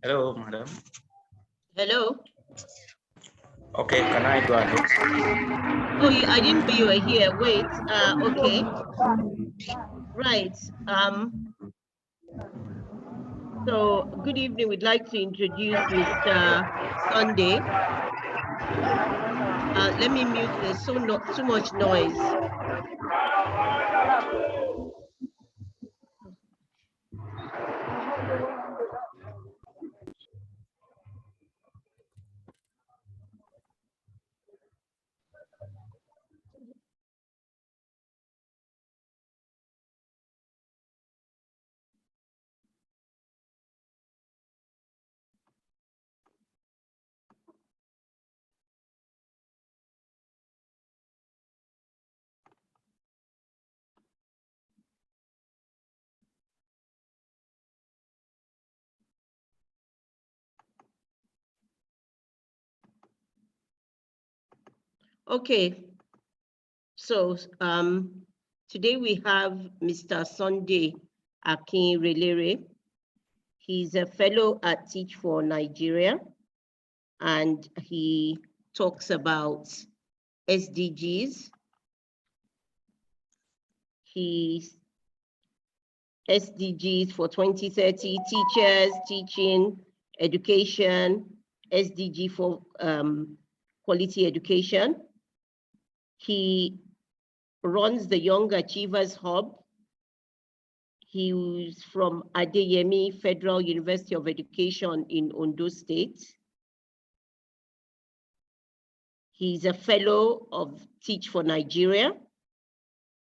Hello, madam. Hello. Okay, can I go ahead? Oh, I didn't know you were here. Wait. Okay. Right. So good evening. We'd like to introduce Mr. Sunday. Let me mute. There's too much noise. Okay. So today we have Mr. Sunday Akinrelere. He's a fellow at Teach for Nigeria, and he talks about SDGs. He's SDGs for 2030, teachers, teaching, education, SDG for quality education. He runs the Young Achievers Hub. He was from Adeyemi Federal University of Education in Ondo State. He's a fellow of Teach for Nigeria.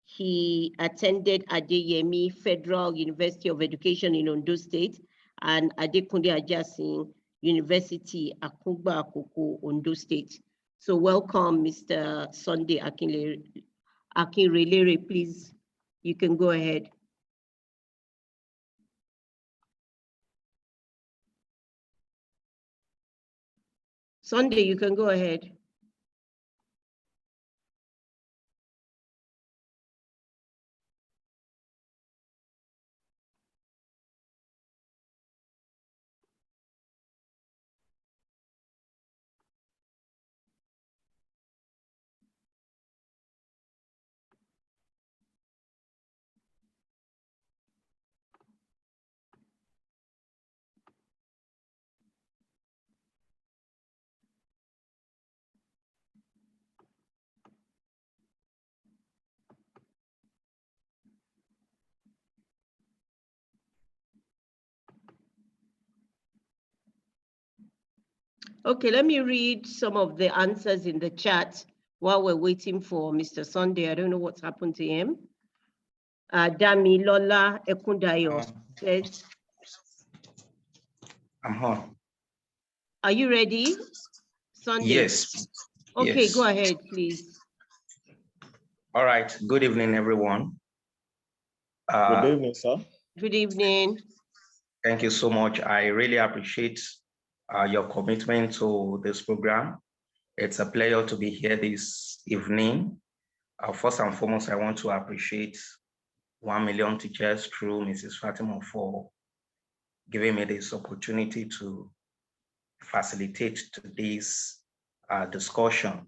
He attended Adeyemi Federal University of Education in Ondo State and Adekunle Ajasin University, Akungba Akoko, Ondo State. So welcome, Mr. Sunday Akinrelere. Please, you can go ahead. Sunday, you can go ahead. Okay, let me read some of the answers in the chat while we're waiting for Mr. Sunday. I don't know what's happened to him. Damilola Ekundayo says, I'm on. Are you ready, Sunday? Yes. Okay, yes. Go ahead, please. All right. Good evening, everyone. Good evening, sir. Good evening. Thank you so much. I really appreciate your commitment to this program. It's a pleasure to be here this evening. First and foremost, I want to appreciate 1 million teachers through Mrs. Fatima for giving me this opportunity to facilitate today's discussion.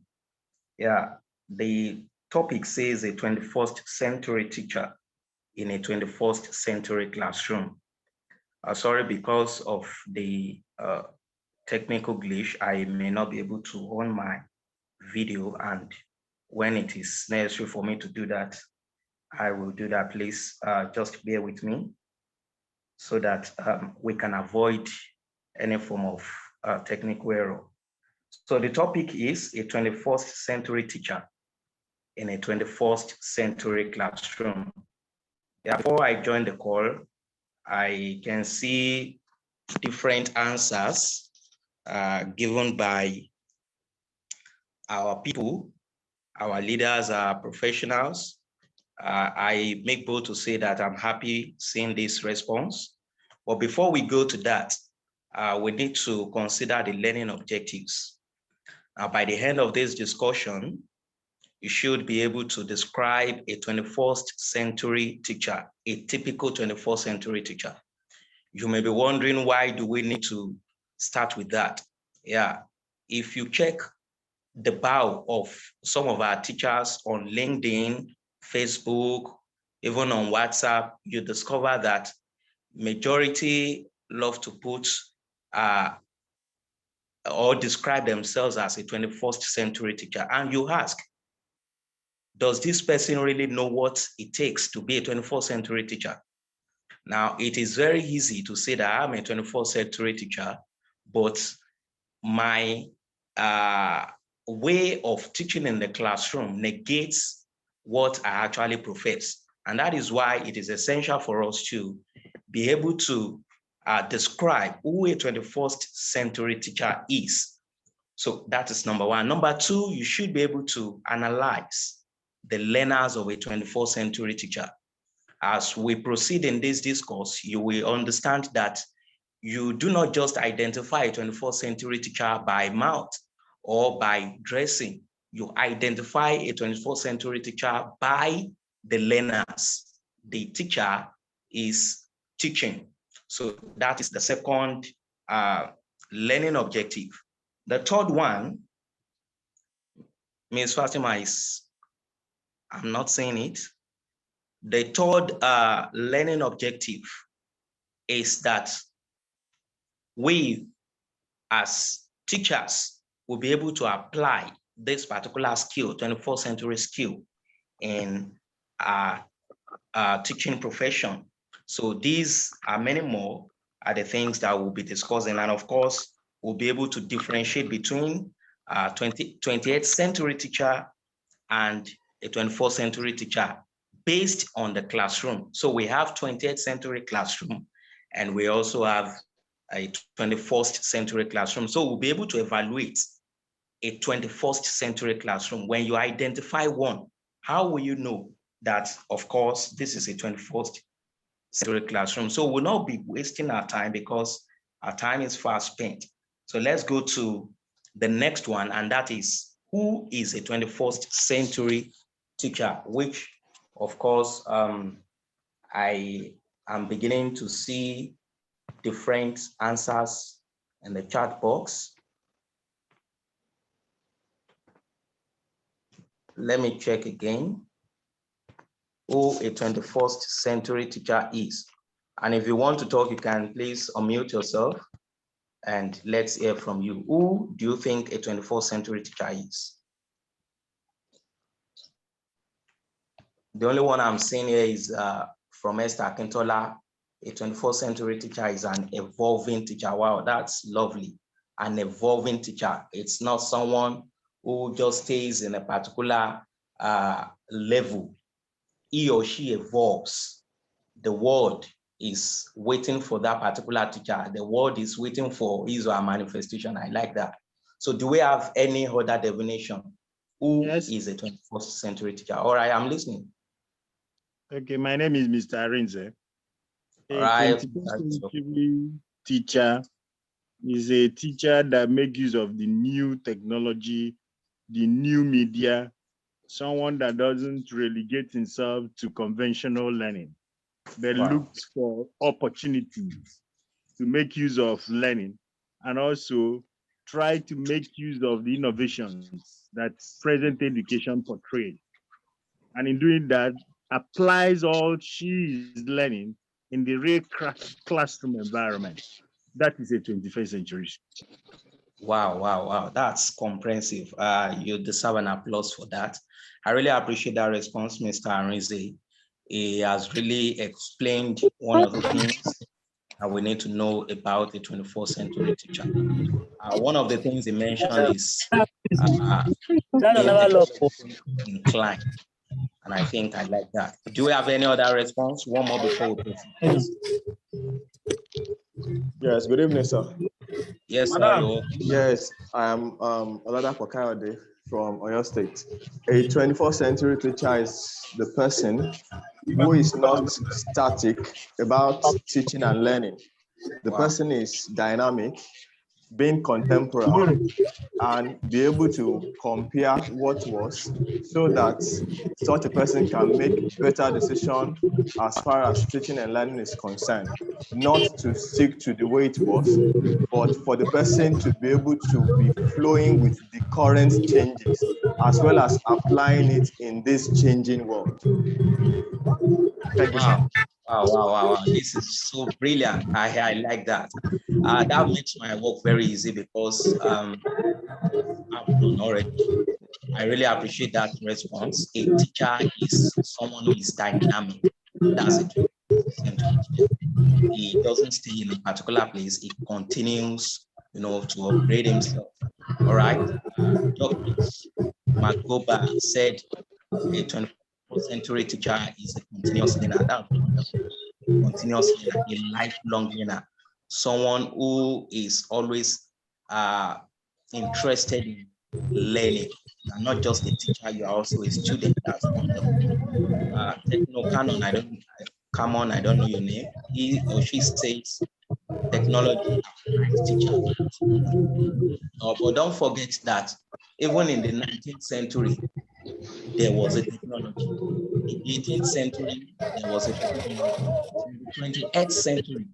Yeah, the topic says a 21st century teacher in a 21st century classroom. Sorry, because of the technical glitch, I may not be able to on my video, and when it is necessary for me to do that, I will do that. Please just bear with me so that we can avoid any form of technical error. So the topic is a 21st century teacher in a 21st century classroom. Before I join the call, I can see different answers given by our people, our leaders, our professionals. I make bold to say that I'm happy seeing this response. But before we go to that, we need to consider the learning objectives. By the end of this discussion, you should be able to describe a 21st century teacher, a typical 21st century teacher. You may be wondering, why do we need to start with that? Yeah, if you check the bio of some of our teachers on LinkedIn, Facebook, even on WhatsApp, you discover that majority love to put or describe themselves as a 21st century teacher. And you ask, does this person really know what it takes to be a 21st century teacher? Now, it is very easy to say that I'm a 21st century teacher, but my way of teaching in the classroom negates what I actually profess. And that is why it is essential for us to be able to describe who a 21st century teacher is. So that is number one. Number two, you should be able to analyze the learners of a 21st century teacher. As we proceed in this discourse, you will understand that you do not just identify a 21st century teacher by mouth or by dressing. You identify a 21st century teacher by the learners. The teacher is teaching. So that is the second learning objective. The third one, Ms. Fatima I'm not saying it. The third learning objective is that we as teachers will be able to apply this particular skill, 21st century skill, in our teaching profession. So these are many more are the things that we'll be discussing. And of course, we'll be able to differentiate between 28th century teacher and a 21st century teacher based on the classroom. So we have 20th century classroom, and we also have a 21st century classroom. So we'll be able to evaluate a 21st century classroom. When you identify one, how will you know that, of course, this is a 21st century classroom? So we'll not be wasting our time because our time is fast spent. So let's go to the next one, and that is, who is a 21st century teacher, which, of course, I am beginning to see different answers in the chat box. Let me check again who a 21st century teacher is. And if you want to talk, you can please unmute yourself and let's hear from you. Who do you think a 21st century teacher is? The only one I'm seeing here is from Esther Akinrelere. A 21st century teacher is an evolving teacher. Wow, that's lovely. An evolving teacher. It's not someone who just stays in a particular level. He or she evolves. The world is waiting for that particular teacher. The world is waiting for his or her manifestation. I like that. So do we have any other definition? who Yes. is a 21st century teacher? All right, I'm listening. Okay, my name is Mr. Arinze. All A right. 21st century teacher is a teacher that makes use of the new technology, the new media, someone that doesn't relegate himself to conventional learning, but Wow. looks for opportunities to make use of learning and also try to make use of the innovations that present education portrays. And in doing that, applies all she is learning in the real classroom environment. That is a 21st century. Wow, wow, wow. That's comprehensive. You deserve an applause for that. I really appreciate that response, Mr. Arinze. He has really explained one of the things that we need to know about the 21st century teacher. One of the things he mentioned is being technology inclined. And I think I like that. Do we have any other response? One more before we proceed. Yes, good evening, sir. Yes, sir. You're Yes, I am Oladapo Kayode from Oyo State. A 21st century teacher is the person who is not static about teaching and learning. The person is dynamic, being contemporary, and be able to compare what was so that such a person can make better decision as far as teaching and learning is concerned. Not to stick to the way it was, but for the person to be able to be flowing with the current changes, as well as applying it in this changing world. Thank you, sir. Wow. This is so brilliant. I like that. That makes my work very easy because I've done already. I really appreciate that response. A teacher is someone who is dynamic. That's it. He doesn't stay in a particular place. He continues, to upgrade himself. All right. Dr. Magoba said a 21st century teacher is a continuous learner. That's wonderful. Continuous learner, a lifelong learner, someone who is always interested in learning. You're not just a teacher, you are also a student. That's wonderful. Techno Canon, I don't know your name. He or she says technology applies teachers. But don't forget that even in the 19th century, there was a technology. In the 18th century, there was a technology. In the 28th century,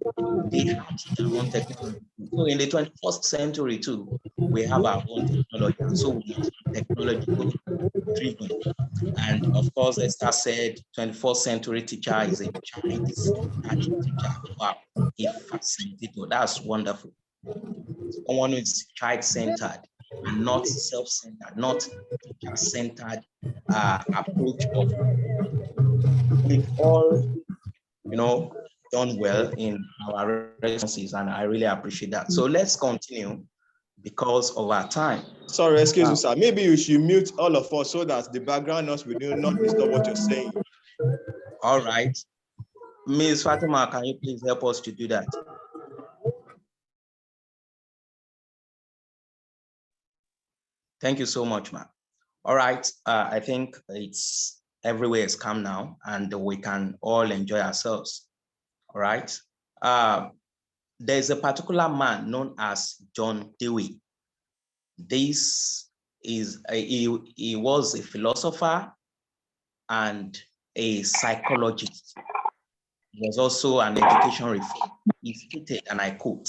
they had their own technology. So in the 21st century too, we have our own technology. And so we must be technological driven. And of course, Esther said 21st century teacher is a child-centered teacher. Wow, a facilitator. That's wonderful. Someone who is child-centered and not self-centered, not teacher-centered approach of we've all, done well in our responses, and I really appreciate that. So let's continue because of our time. Sorry, excuse me, sir. Maybe you should mute all of us so that the background noise will not disturb what you're saying. All right. Ms. Fatima, can you please help us to do that? Thank you so much, ma'am. All right. I think it's everywhere is calm now and we can all enjoy ourselves. All right. There's a particular man known as John Dewey. This is he was a philosopher and a psychologist. He was also an education reformer. He stated, and I quote,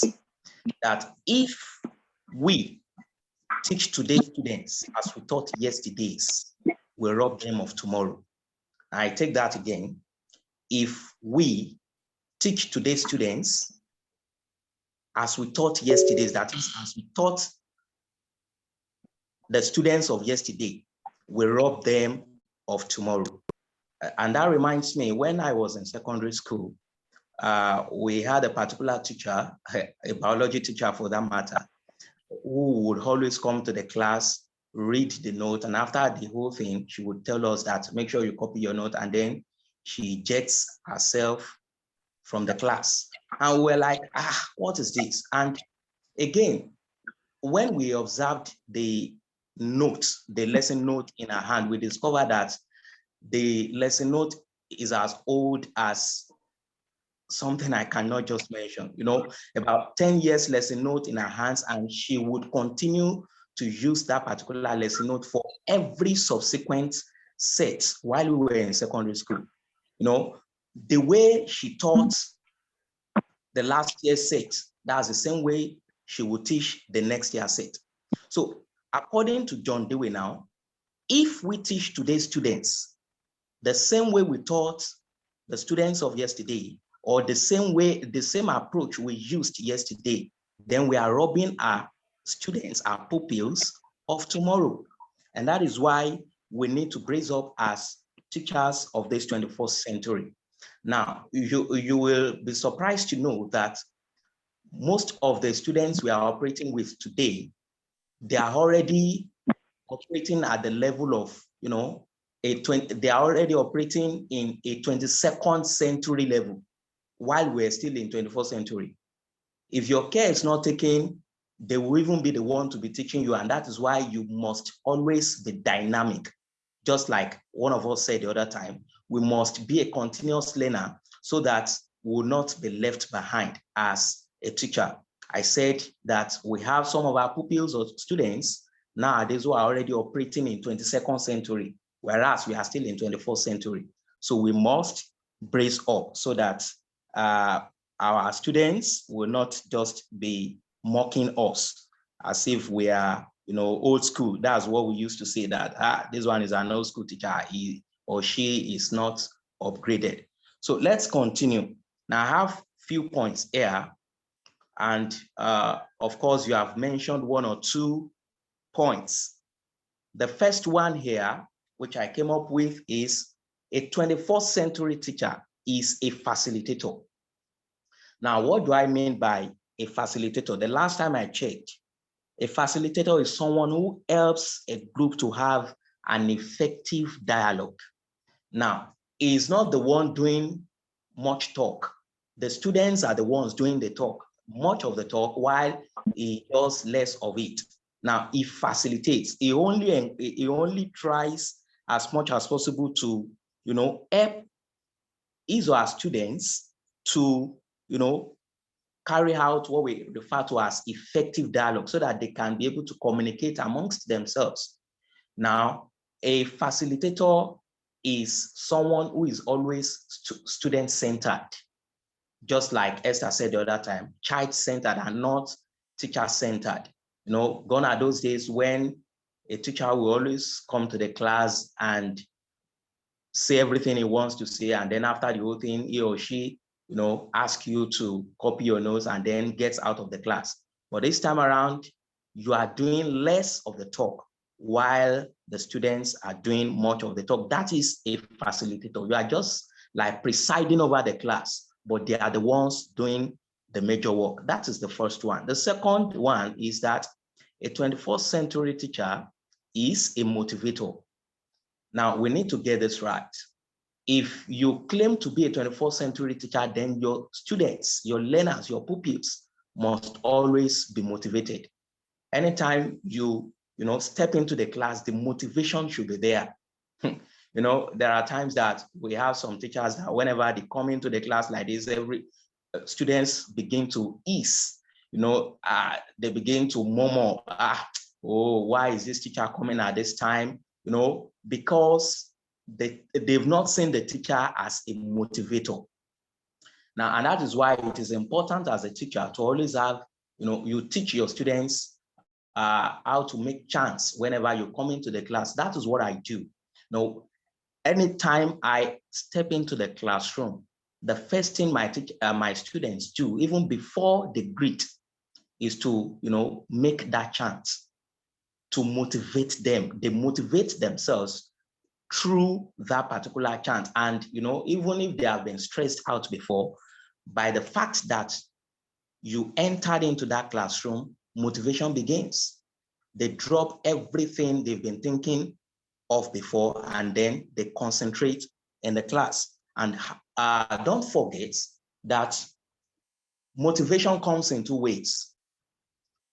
that if we teach today's students as we taught yesterday's, we rob them of tomorrow. I take that again. If we teach today's students as we taught yesterday's, that is, as we taught the students of yesterday, we rob them of tomorrow. And that reminds me, when I was in secondary school, we had a particular teacher, a biology teacher for that matter, who would always come to the class, read the note, and after the whole thing, she would tell us that make sure you copy your note, and then she ejects herself from the class. And we're like, what is this? And again, when we observed the note, the lesson note in her hand, we discovered that the lesson note is as old as something I cannot just mention, about 10 years lesson note in her hands, and she would continue to use that particular lesson note for every subsequent set while we were in secondary school. The way she taught the last year's set, that's the same way she would teach the next year's set. So according to John Dewey now, if we teach today's students the same way we taught the students of yesterday, or the same approach we used yesterday, then we are robbing our students, our pupils of tomorrow. And that is why we need to brace up as teachers of this 21st century. Now, you will be surprised to know that most of the students we are operating with today, they are already operating at the level of, they are already operating in a 22nd century level while we're still in 21st century. If your care is not taken, they will even be the one to be teaching you. And that is why you must always be dynamic. Just like one of us said the other time, we must be a continuous learner so that we will not be left behind as a teacher. I said that we have some of our pupils or students nowadays who are already operating in 22nd century, whereas we are still in 21st century. So we must brace up so that our students will not just be mocking us as if we are, old school. That's what we used to say, that this one is an old school teacher, he or she is not upgraded. So let's continue. Now I have few points here. And of course, you have mentioned one or two points. The first one here, which I came up with, is a 21st century teacher is a facilitator. Now, what do I mean by a facilitator? The last time I checked, a facilitator is someone who helps a group to have an effective dialogue. Now, he is not the one doing much talk. The students are the ones doing the talk, much of the talk, while he does less of it. Now, he facilitates. He only tries as much as possible to, help his or her students to, carry out what we refer to as effective dialogue so that they can be able to communicate amongst themselves. Now, a facilitator is someone who is always student-centered, just like Esther said the other time, child-centered and not teacher-centered. Gone are those days when a teacher will always come to the class and say everything he wants to say, and then after the whole thing, he or she, ask you to copy your notes and then gets out of the class. But this time around, you are doing less of the talk while the students are doing much of the talk. That is a facilitator. You are just like presiding over the class, but they are the ones doing the major work. That is the first one. The second one is that a 21st century teacher is a motivator. Now, we need to get this right. If you claim to be a 21st century teacher, then your students, your learners, your pupils must always be motivated. Anytime you step into the class, the motivation should be there. There are times that we have some teachers that whenever they come into the class like this, every students begin to ease. They begin to murmur, why is this teacher coming at this time? Because they've not seen the teacher as a motivator. Now, and that is why it is important as a teacher to always have, you teach your students how to make chants whenever you come into the class. That is what I do. Anytime I step into the classroom, the first thing my students do, even before they greet, is to, make that chant to motivate them. They motivate themselves through that particular chant. And, even if they have been stressed out before, by the fact that you entered into that classroom, motivation begins. They drop everything they've been thinking of before, and then they concentrate in the class. And don't forget that motivation comes in two ways.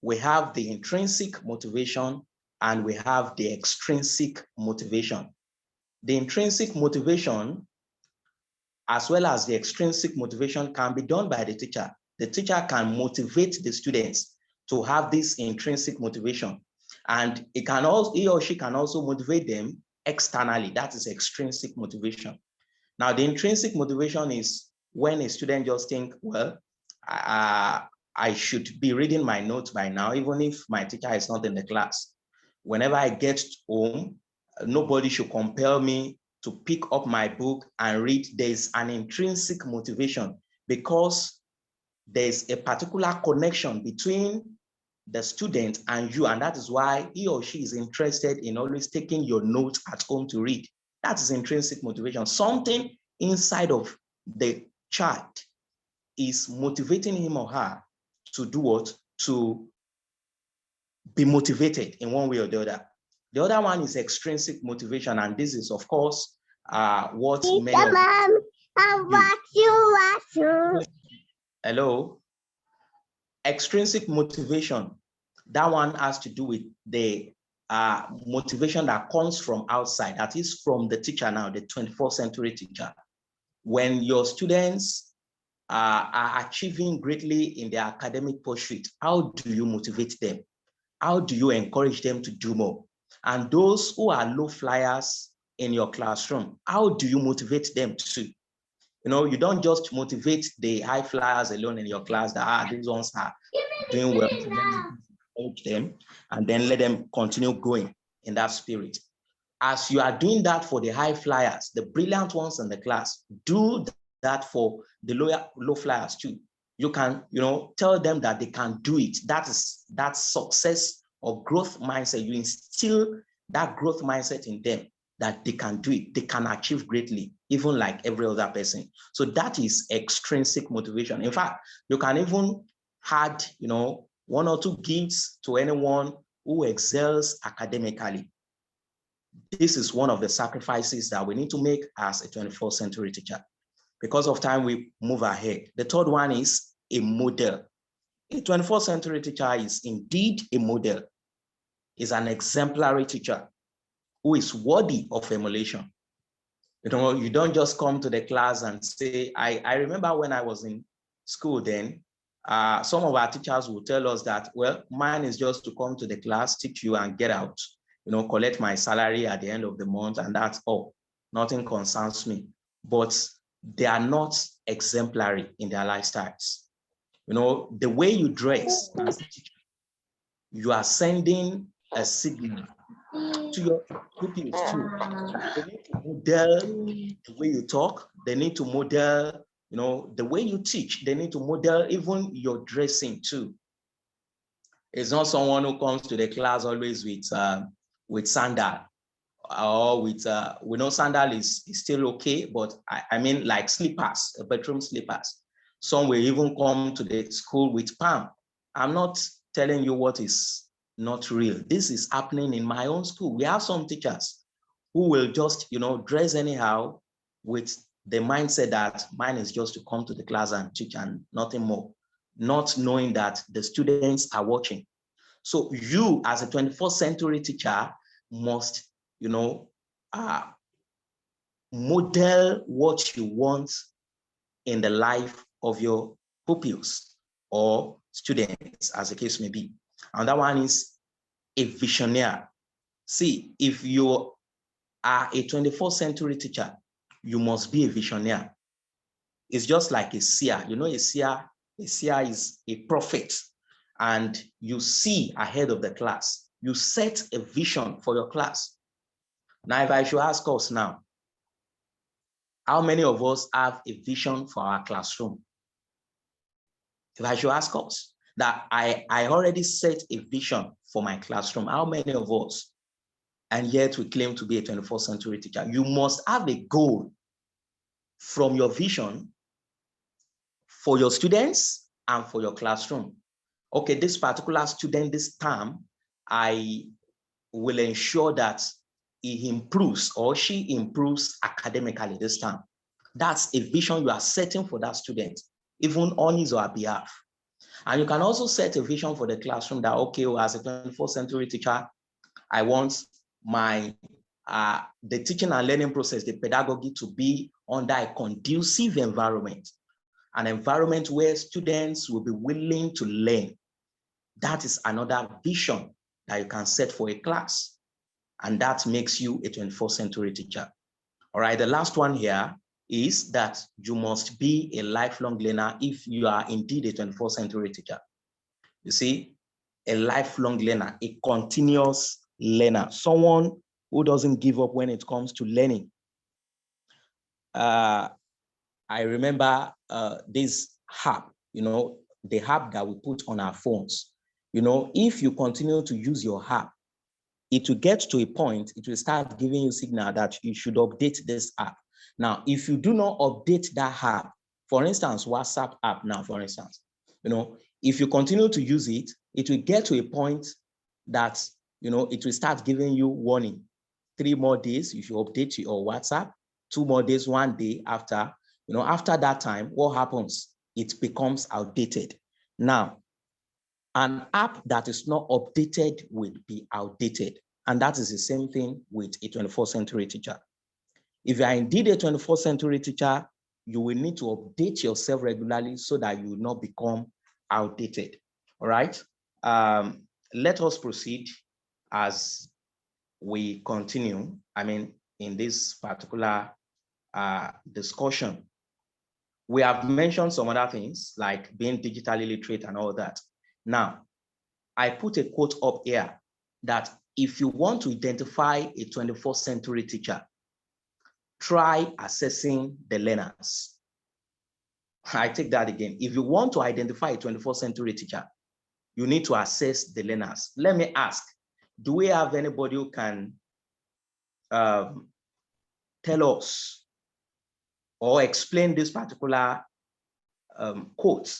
We have the intrinsic motivation and we have the extrinsic motivation. The intrinsic motivation, as well as the extrinsic motivation, can be done by the teacher. The teacher can motivate the students to have this intrinsic motivation, and he or she can also motivate them externally. That is extrinsic motivation. Now, the intrinsic motivation is when a student just think, well, I should be reading my notes by now, even if my teacher is not in the class. Whenever I get home, nobody should compel me to pick up my book and read. There's an intrinsic motivation because there's a particular connection between the student and you, and that is why he or she is interested in always taking your notes at home to read. That is intrinsic motivation. Something inside of the child is motivating him or her to do what? To be motivated in one way or the other. The other one is extrinsic motivation, and this is, of course, what many Hello? Extrinsic motivation, that one has to do with the motivation that comes from outside, that is from the teacher now, the 21st century teacher. When your students are achieving greatly in their academic pursuit, how do you motivate them? How do you encourage them to do more? And those who are low flyers in your classroom, how do you motivate them too? You know, you don't just motivate the high flyers alone in your class that these ones are doing well, encourage them, and then let them continue going in that spirit. As you are doing that for the high flyers, the brilliant ones in the class, do that for the low flyers too. You can, tell them that they can do it. That is that success or growth mindset. You instill that growth mindset in them, that they can do it, they can achieve greatly, even like every other person. So that is extrinsic motivation. In fact, you can even add, one or two gifts to anyone who excels academically. This is one of the sacrifices that we need to make as a 21st century teacher. Because of time, we move ahead. The third one is a model. A 21st century teacher is indeed a model, is an exemplary teacher who is worthy of emulation. You don't just come to the class and say, I remember when I was in school then, some of our teachers will tell us that, well, mine is just to come to the class, teach you and get out, collect my salary at the end of the month, and that's all. Nothing concerns me. But they are not exemplary in their lifestyles. The way you dress as a teacher, you are sending a signal to your pupils too. They need to model the way you talk. They need to model, the way you teach. They need to model even your dressing too. It's not someone who comes to the class always with sandal or with, we know sandal is still okay, but I mean like slippers, bedroom slippers. Some will even come to the school with palm. I'm not telling you what is not real. This is happening in my own school. We have some teachers who will just, dress anyhow with the mindset that mine is just to come to the class and teach and nothing more, not knowing that the students are watching. So you, as a 21st century teacher, must, model what you want in the life of your pupils or students, as the case may be. And that one is a visionary. See, if you are a 21st century teacher, you must be a visionary. It's just like a seer. A seer is a prophet, and you see ahead of the class. You set a vision for your class. Now, if I should ask us now, how many of us have a vision for our classroom? If I should ask us that I already set a vision for my classroom, how many of us? And yet we claim to be a 21st century teacher. You must have a goal from your vision for your students and for your classroom. Okay, this particular student this term, I will ensure that he improves or she improves academically this term. That's a vision you are setting for that student, even on his or her behalf. And you can also set a vision for the classroom that, okay, well, as a 21st century teacher, I want my the teaching and learning process, the pedagogy, to be under a conducive environment, an environment where students will be willing to learn. That is another vision that you can set for a class, and that makes you a 21st century teacher. All right, the last one here is that you must be a lifelong learner if you are indeed a 21st century teacher. You see, a lifelong learner, a continuous learner, someone who doesn't give up when it comes to learning. I remember this app, the app that we put on our phones. If you continue to use your app, it will get to a point, it will start giving you signal that you should update this app. Now, if you do not update that app, for instance, WhatsApp app now, for instance, if you continue to use it, it will get to a point that, it will start giving you warning. 3 more days, you should update your WhatsApp. 2 more days, 1 day after, after that time, what happens? It becomes outdated. Now, an app that is not updated will be outdated. And that is the same thing with a 21st century teacher. If you are indeed a 21st century teacher, you will need to update yourself regularly so that you will not become outdated. All right. Let us proceed as we continue. In this particular discussion, we have mentioned some other things like being digitally literate and all that. Now, I put a quote up here that if you want to identify a 21st century teacher, try assessing the learners. I take that again. If you want to identify a 21st century teacher, you need to assess the learners. Let me ask, do we have anybody who can tell us or explain this particular quote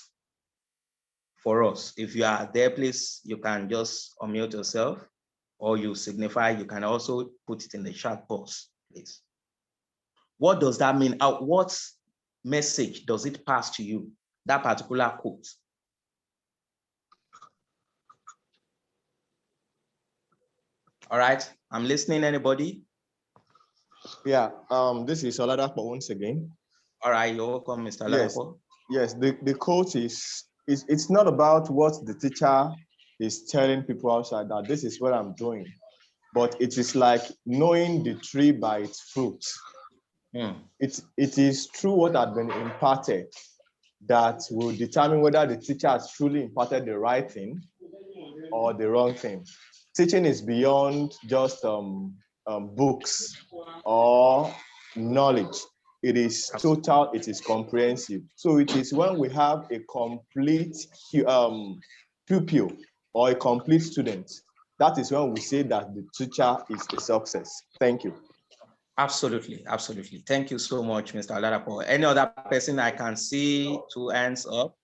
for us? If you are there, please, you can just unmute yourself, or you signify, you can also put it in the chat box, please. What does that mean? What message does it pass to you, that particular quote? All right, I'm listening. Anybody? Yeah, this is Oladapo once again. All right, you're welcome, Mr. Oladapo. Yes, the quote is it's not about what the teacher is telling people outside that this is what I'm doing, but it is like knowing the tree by its fruit. It is through what had been imparted that will determine whether the teacher has truly imparted the right thing or the wrong thing. Teaching is beyond just books or knowledge. It is total, it is comprehensive. So it is when we have a complete pupil or a complete student, that is when we say that the teacher is a success. Thank you. Absolutely, absolutely. Thank you so much, Mr. Oladapo. Any other person? I can see 2 hands up.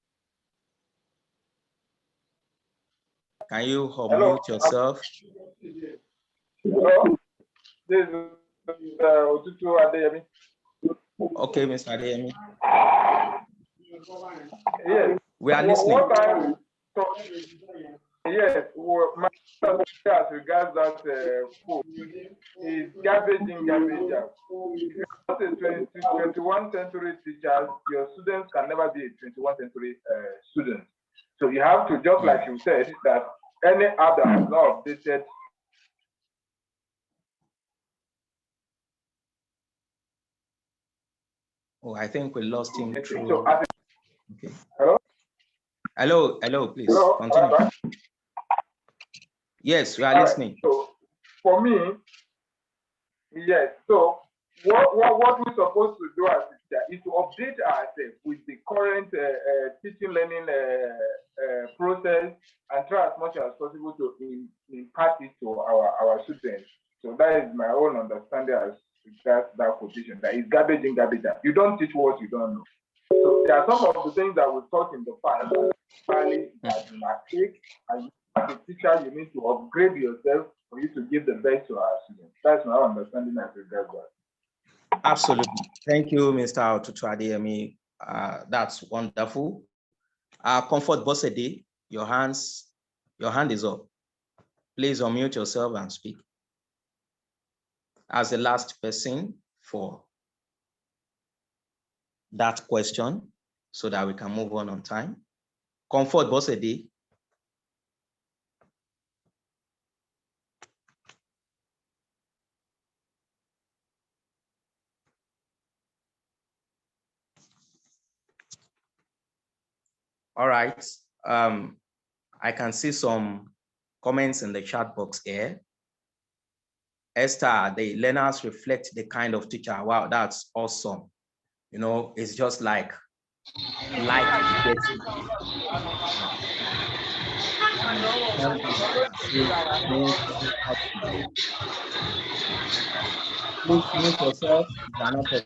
Can you unmute yourself? Hello, this is Otutu Adeyemi. Okay, Mr. Adeyemi. Yes. We are listening. Yes, my as regards that quote is garbage in, garbage out. If you are a 21st century teacher, your students can never be a 21st century student. So you have to, just like you said, that any app that is not updated. Oh, I think we lost him. So, okay. Hello, please. Hello? Continue. Yes, we are listening. Right. So for me, yes. So what we're supposed to do as a teacher is to update ourselves with the current teaching learning process and try as much as possible to impart it to our students. So that is my own understanding as regards that position. That is garbage in, garbage out. You don't teach what you don't know. So there are some of the things that we taught in the past that you might take, and as a teacher, you need to upgrade yourself for you to give the best to our students. That's my understanding as regards that. Absolutely. Thank you, Mr. Otutu Adeyemi. That's wonderful. Comfort Bossede, your hand is up. Please unmute yourself and speak. As the last person for that question, so that we can move on time. Comfort Bossedi. All right. I can see some comments in the chat box here. Esther, the learners reflect the kind of teacher. Wow, that's awesome. You know, it's just like getting. Please mute yourself. You are not.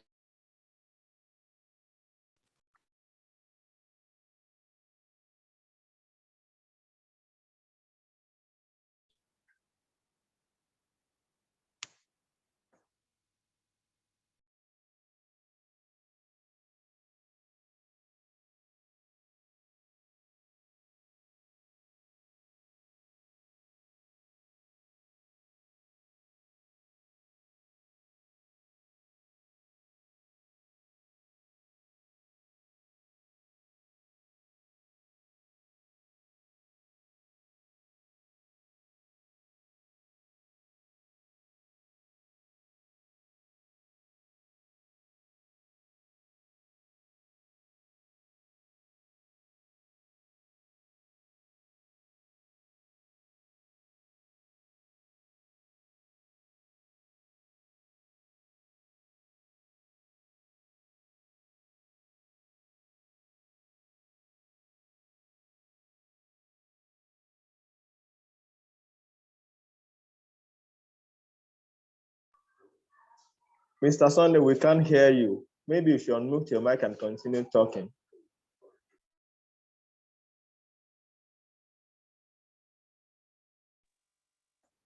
Mr. Sunday, we can't hear you. Maybe you should unmute your mic and continue talking.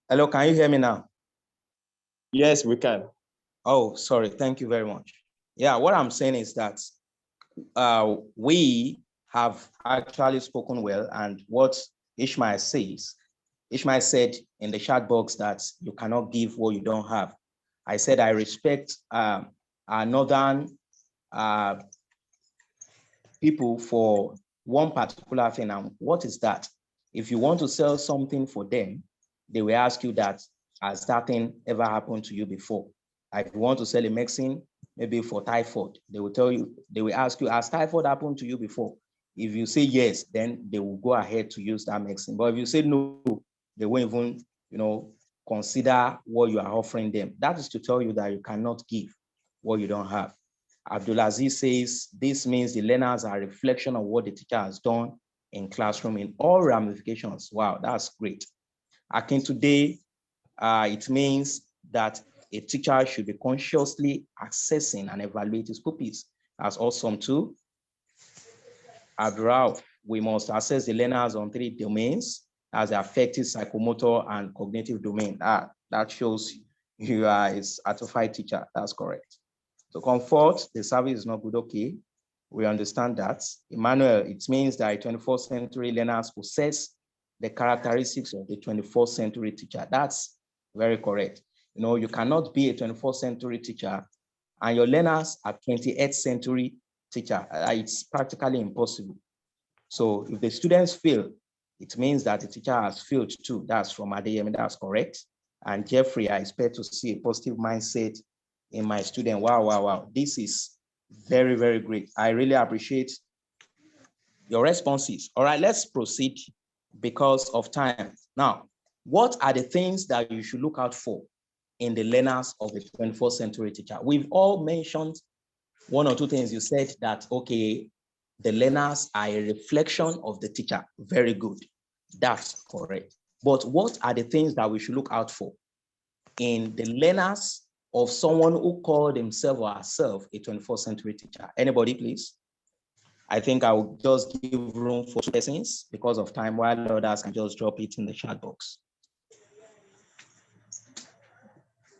Hello, can you hear me now? Yes, we can. Oh, sorry. Thank you very much. Yeah, what I'm saying is that we have actually spoken well, and what Ishmael says, Ishmael said in the chat box that you cannot give what you don't have. I said I respect our northern people for one particular thing, and what is that? If you want to sell something for them, they will ask you that, has that thing ever happened to you before? Like if you want to sell a medicine, maybe for typhoid, they will tell you, they will ask you, has typhoid happened to you before? If you say yes, then they will go ahead to use that medicine. But if you say no, they won't even, consider what you are offering them. That is to tell you that you cannot give what you don't have. Abdulaziz says, this means the learners are a reflection of what the teacher has done in classroom in all ramifications. Wow, that's great. Today, it means that a teacher should be consciously assessing and evaluating his pupils. That's awesome too. Abdurrahman, we must assess the learners on 3 domains, as the affective, psychomotor, and cognitive domain. That shows you are a certified teacher. That's correct. So comfort, the service is not good, okay. We understand that. Emmanuel, it means that 21st century learners possess the characteristics of the 21st century teacher. That's very correct. You cannot be a 21st century teacher and your learners are 28th century teacher. It's practically impossible. So if the students fail, it means that the teacher has failed too. That's from Adeyemi, that's correct. And Jeffrey, I expect to see a positive mindset in my student. Wow. This is very, very great. I really appreciate your responses. All right, let's proceed because of time. Now, what are the things that you should look out for in the learners of the 21st century teacher? We've all mentioned 1 or 2 things. You said that, okay, the learners are a reflection of the teacher. Very good. That's correct. But what are the things that we should look out for in the learners of someone who called himself or herself a 21st century teacher? Anybody, please? I think I will just give room for 2 persons because of time, while others can just drop it in the chat box.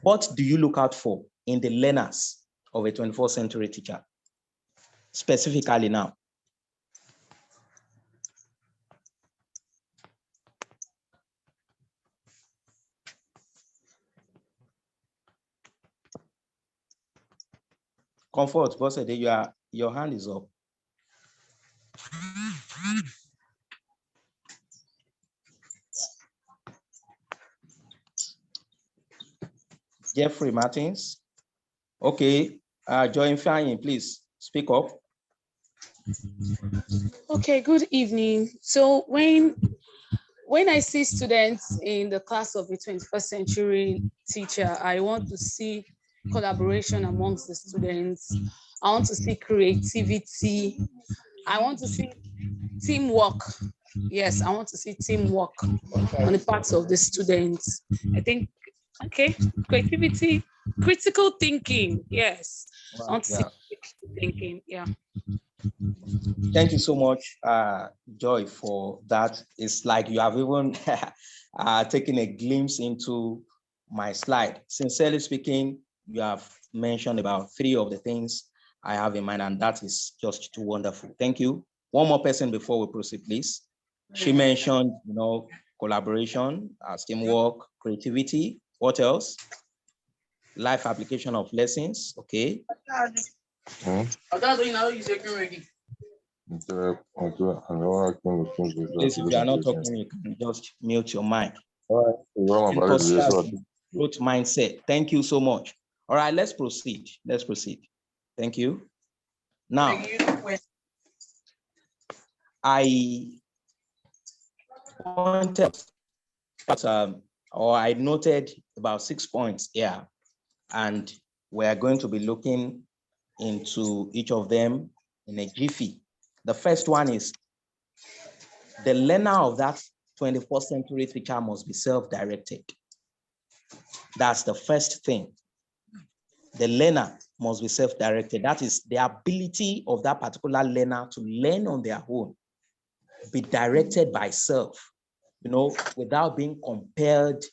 What do you look out for in the learners of a 21st century teacher? Specifically now. Comfort, Bosede, your hand is up. Jeffrey Martins. Okay, Joy Fanyin, please speak up. Okay, good evening. So when I see students in the class of a 21st century teacher, I want to see collaboration amongst the students. I want to see creativity. I want to see teamwork. Yes, I want to see teamwork on the parts of the students. I think, okay, creativity, critical thinking. Yes, I want to see critical thinking. Yeah. Thank you so much, Joy, for that. It's like you have even taken a glimpse into my slide. Sincerely speaking, you have mentioned about 3 of the things I have in mind, and that is just too wonderful. Thank you. One more person before we proceed, please. She mentioned, collaboration, teamwork, creativity. What else? Life application of lessons. Okay. Please, If you are not talking, you can just mute your mic. Growth mindset. Thank you so much. All right, let's proceed. Let's proceed. Thank you. Now, I wanted, or I noted about 6 points here, and we're going to be looking into each of them in a jiffy. The first one is the learner of that 21st century teacher must be self-directed. That's the first thing. The learner must be self-directed. That is the ability of that particular learner to learn on their own, be directed by self, without being compelled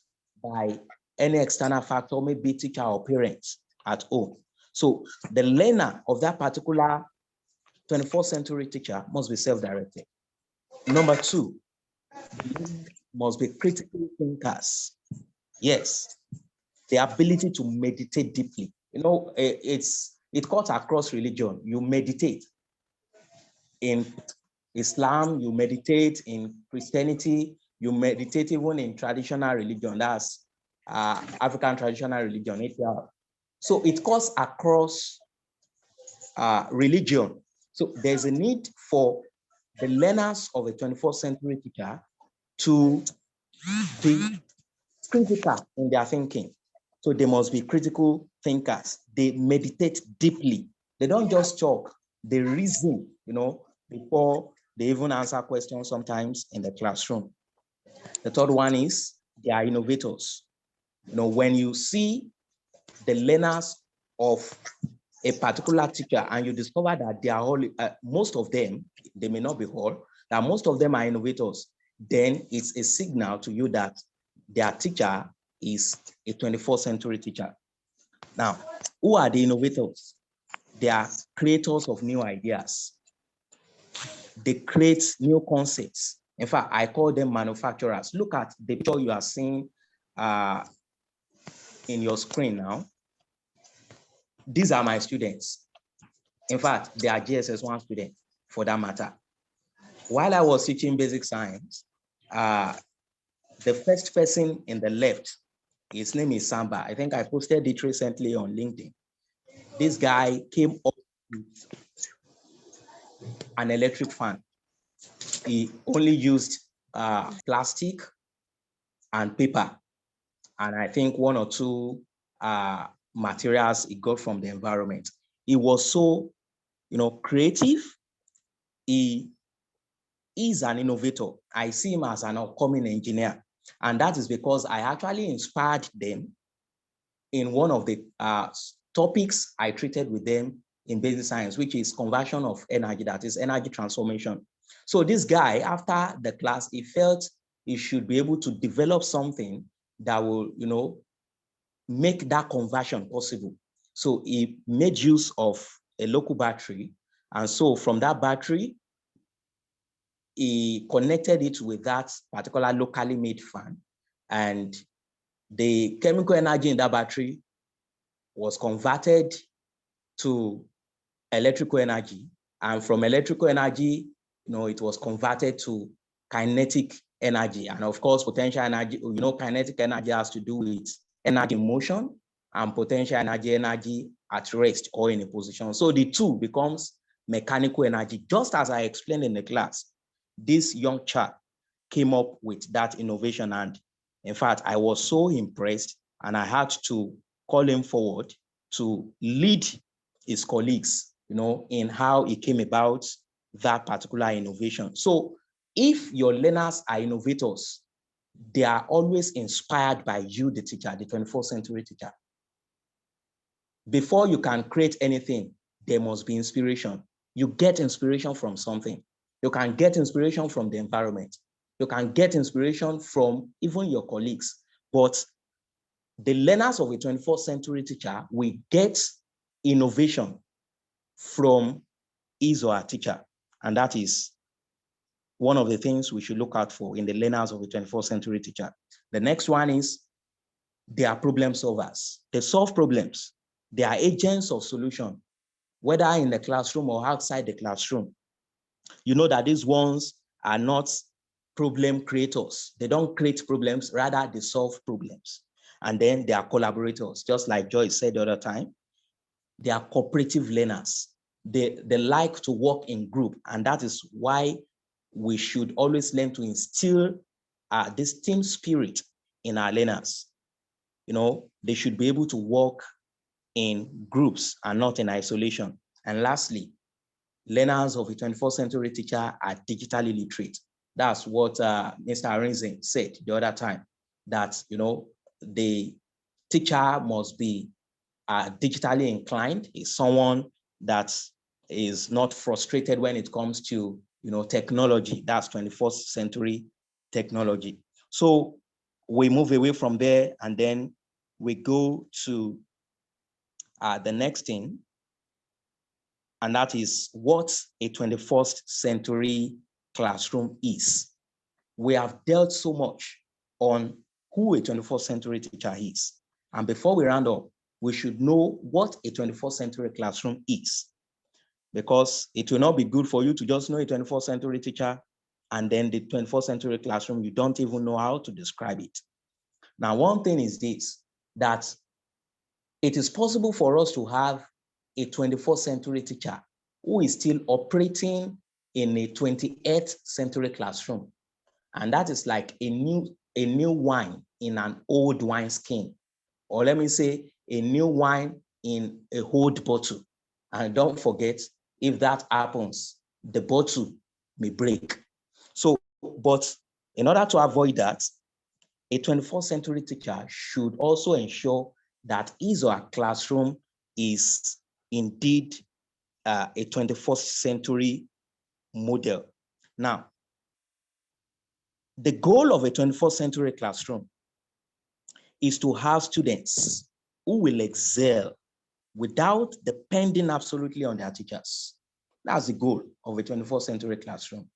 by any external factor, maybe teacher or parents at home. So the learner of that particular 21st century teacher must be self-directed. Number 2, must be critical thinkers. Yes, the ability to meditate deeply. It cuts across religion. You meditate. In Islam, you meditate. In Christianity, you meditate. Even in traditional religion, that's African traditional religion. So it cuts across religion. So there's a need for the learners of a 21st century teacher to be critical in their thinking. So they must be critical thinkers. They meditate deeply. They don't just talk, they reason, before they even answer questions sometimes in the classroom. The third one is they are innovators. When you see the learners of a particular teacher and you discover that they are all, most of them, they may not be all, that most of them are innovators, then it's a signal to you that their teacher is a 21st century teacher. Now, who are the innovators? They are creators of new ideas. They create new concepts. In fact, I call them manufacturers. Look at the picture you are seeing in your screen now. These are my students. In fact, they are GSS1 students for that matter. While I was teaching basic science, the first person in the left, his name is Samba. I think I posted it recently on LinkedIn. This guy came up with an electric fan. He only used plastic and paper, and I think 1 or 2 materials he got from the environment. He was so, creative. He is an innovator. I see him as an upcoming engineer, and that is because I actually inspired them in one of the topics I treated with them in basic science, which is conversion of energy, that is energy transformation. So this guy, after the class, he felt he should be able to develop something that will, make that conversion possible. So he made use of a local battery. And so from that battery, he connected it with that particular locally made fan. And the chemical energy in that battery was converted to electrical energy, and from electrical energy, it was converted to kinetic energy. And of course, potential energy, kinetic energy has to do with energy in motion, and potential energy at rest or in a position. So the two becomes mechanical energy. Just as I explained in the class, this young chap came up with that innovation. And in fact, I was so impressed, and I had to call him forward to lead his colleagues, in how he came about that particular innovation. So if your learners are innovators, they are always inspired by you, the teacher, the 21st century teacher. Before you can create anything, there must be inspiration. You get inspiration from something. You can get inspiration from the environment. You can get inspiration from even your colleagues. But the learners of a 21st century teacher will get innovation from his or her teacher. And that is one of the things we should look out for in the learners of a 21st century teacher. The next one is they are problem solvers. They solve problems. They are agents of solution, whether in the classroom or outside the classroom. You know that these ones are not problem creators. They don't create problems, rather they solve problems. And then they are collaborators, just like Joyce said the other time. They are cooperative learners. They like to work in group, and that is why we should always learn to instill this team spirit in our learners. They should be able to work in groups and not in isolation. And lastly, learners of a 21st century teacher are digitally literate. That's what Mr. Arinze said the other time, that the teacher must be digitally inclined, is someone that is not frustrated when it comes to technology. That's 21st century technology. So we move away from there, and then we go to the next thing, and that is what a 21st century classroom is. We have dealt so much on who a 21st century teacher is. And before we round up, we should know what a 21st century classroom is, because it will not be good for you to just know a 21st century teacher, and then the 21st century classroom, you don't even know how to describe it. Now, one thing is this, that it is possible for us to have a 21st century teacher who is still operating in a 28th century classroom. And that is like a new wine in an old wine skin, or let me say a new wine in a old bottle. And don't forget, if that happens, the bottle may break. So, but in order to avoid that, a 21st century teacher should also ensure that his or her classroom is indeed a 21st century model. Now, the goal of a 21st century classroom is to have students who will excel without depending absolutely on their teachers. That's the goal of a 21st century classroom.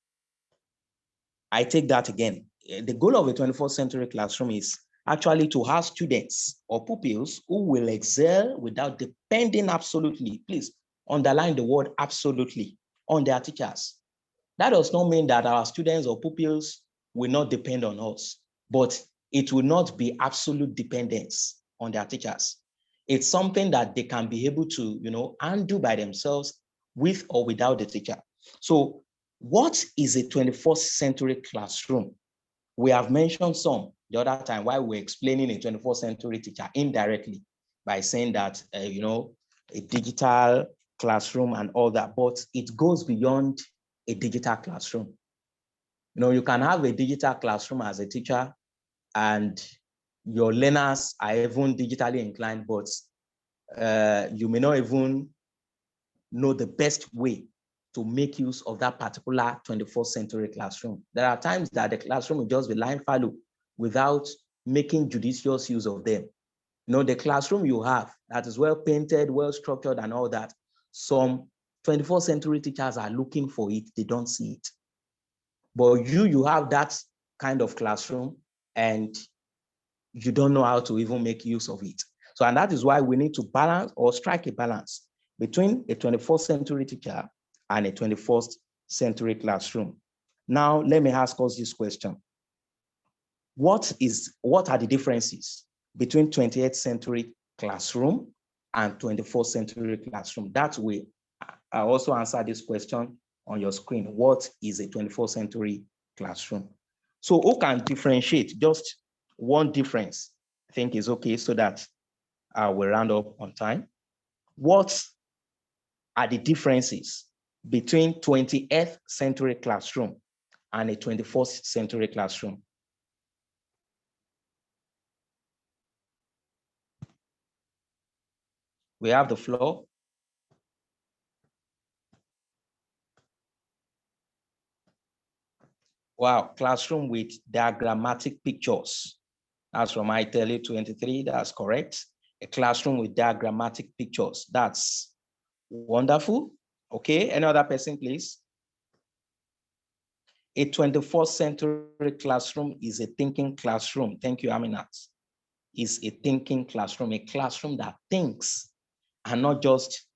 I take that again. The goal of a 21st century classroom is actually to have students or pupils who will excel without depending absolutely, please underline the word absolutely, on their teachers. That does not mean that our students or pupils will not depend on us, but it will not be absolute dependence on their teachers. It's something that they can be able to, undo by themselves with or without the teacher. So what is a 21st century classroom? We have mentioned some the other time while we were explaining a 21st century teacher indirectly by saying that, a digital classroom and all that, but it goes beyond a digital classroom. You can have a digital classroom as a teacher and your learners are even digitally inclined, but you may not even know the best way to make use of that particular 21st century classroom. There are times that the classroom will just be lying fallow without making judicious use of them. The classroom you have that is well painted, well structured and all that, some 21st century teachers are looking for it, they don't see it. But you have that kind of classroom and you don't know how to even make use of it. So, and that is why we need to balance or strike a balance between a 21st century teacher and a 21st century classroom. Now, let me ask us this question. What are the differences between 20th century classroom and 21st century classroom? That way, I also answer this question on your screen. What is a 21st century classroom? So who can differentiate? Just one difference, I think is okay, so that we'll round up on time. What are the differences between 20th century classroom and a 21st century classroom? We have the floor. Wow, classroom with diagrammatic pictures. That's from ITELE 23, that's correct. A classroom with diagrammatic pictures, that's wonderful. Okay, any other person, please? A 21st century classroom is a thinking classroom. Thank you, Aminat. Is a thinking classroom, a classroom that thinks, and not just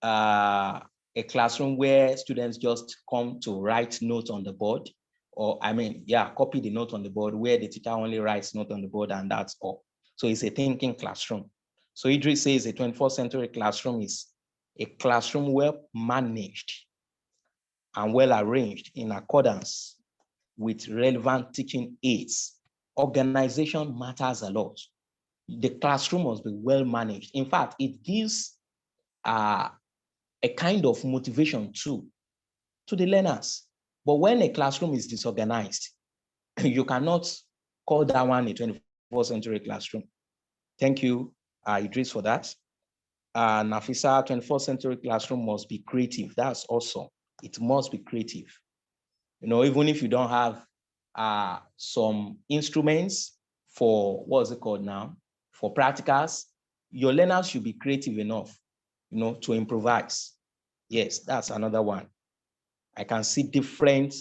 a classroom where students just come to write notes on the board, or copy the note on the board where the teacher only writes note on the board and that's all. So it's a thinking classroom. So Idris says a 21st century classroom is a classroom well managed and well arranged in accordance with relevant teaching aids. Organization matters a lot. The classroom must be well managed. In fact, it gives a kind of motivation too to the learners. But when a classroom is disorganized, you cannot call that one a 21st century classroom. Thank you, Idris, for that. Nafisa, 21st century classroom must be creative. That's awesome. It must be creative. You know, even if you don't have some instruments for, what's it called now? For practicals, your learners should be creative enough, you know, to improvise. Yes, that's another one. I can see different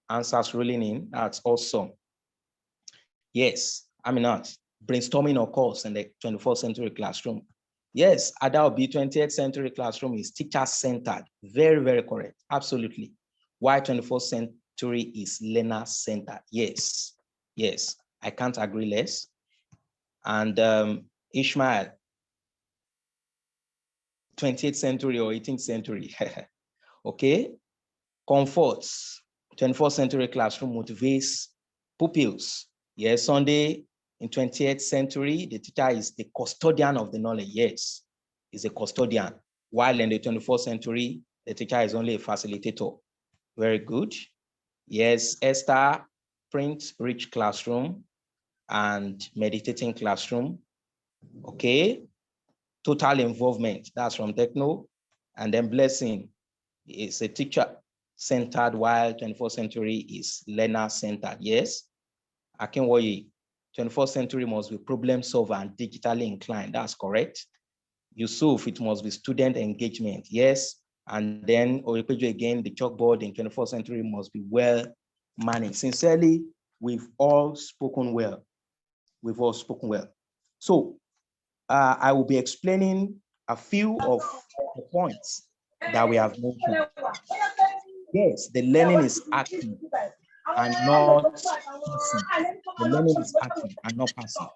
answers rolling in. That's awesome. Yes, I mean, not brainstorming occurs in the 21st century classroom. Yes, Adaobi 20th century classroom is teacher-centered. Very, very correct. Absolutely. Why 21st century is learner-centered? Yes, yes, I can't agree less. And Ishmael, 20th century or 18th century. Okay. Comforts, 21st century classroom motivates pupils. Yes, Sunday in 20th century, the teacher is the custodian of the knowledge. Yes, is a custodian. While in the 21st century, the teacher is only a facilitator. Very good. Yes, Esther, print-rich classroom and meditating classroom. Okay. Total involvement, that's from Techno. And then Blessing is a teacher-centered, while 21st century is learner-centered. Yes. Akinwoye, 21st century must be problem solver and digitally inclined. That's correct. Yusuf, it must be student engagement. Yes. And then Oyepejo again, the chalkboard in 21st century must be well managed. Sincerely, we've all spoken well. We've all spoken well. So I will be explaining a few of the points that we have mentioned. Yes, the learning is active and not passive. The learning is active and not passive.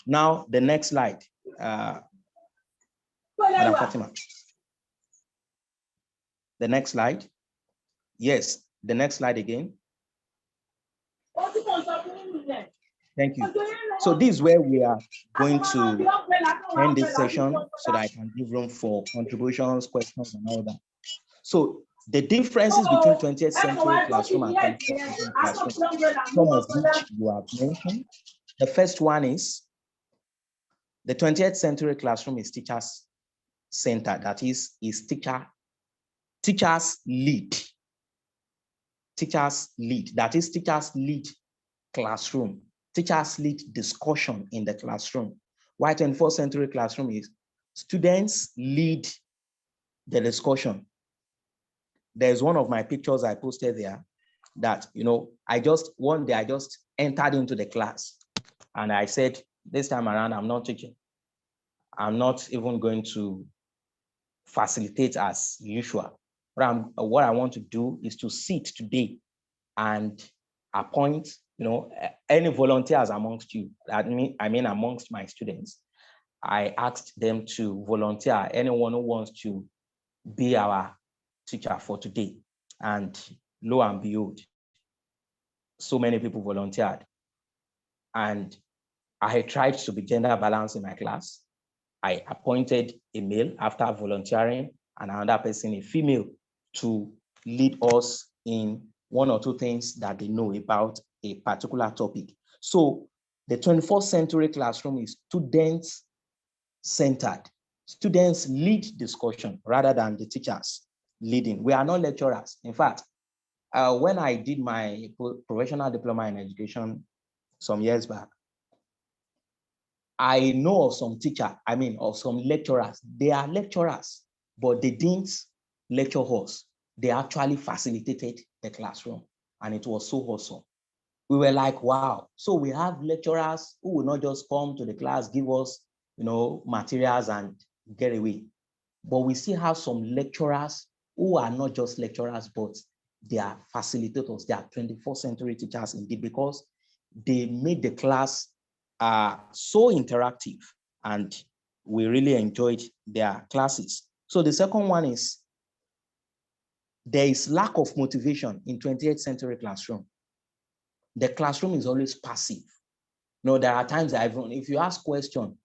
Now, the next slide, Madam Fatima. The next slide. Yes, the next slide again. Thank you. So this is where we are going to end this session so that I can give room for contributions, questions, and all that. So the differences between 20th century classroom and 21st century classroom, some of which you have mentioned. The first one is the 20th century classroom is teachers centered. That is teachers lead. Teachers lead. That is teachers lead classroom. Teachers lead discussion in the classroom. While 21st century classroom is students lead the discussion. There's one of my pictures I posted there that, you know, one day I just entered into the class and I said, this time around, I'm not teaching. I'm not even going to facilitate as usual. What I want to do is to sit today and appoint, any volunteers amongst you. I mean amongst my students. I asked them to volunteer, anyone who wants to be our teacher for today. And lo and behold, so many people volunteered. And I tried to be gender balanced in my class. I appointed a male after volunteering and another person, a female, to lead us in one or two things that they know about a particular topic. So the 21st century classroom is student-centered. Students lead discussion rather than the teachers leading. We are not lecturers. In fact, when I did my professional diploma in education some years back, I know of some of some lecturers. They are lecturers, but they didn't lecture us. They actually facilitated the classroom, and it was so awesome. We were like, wow. So we have lecturers who will not just come to the class, give us, materials and get away. But we still have some lecturers who are not just lecturers, but they are facilitators. They are 21st century teachers indeed, because they make the class so interactive, and we really enjoyed their classes. So the second one is there is lack of motivation in 28th century classroom. The classroom is always passive. There are times if you ask question,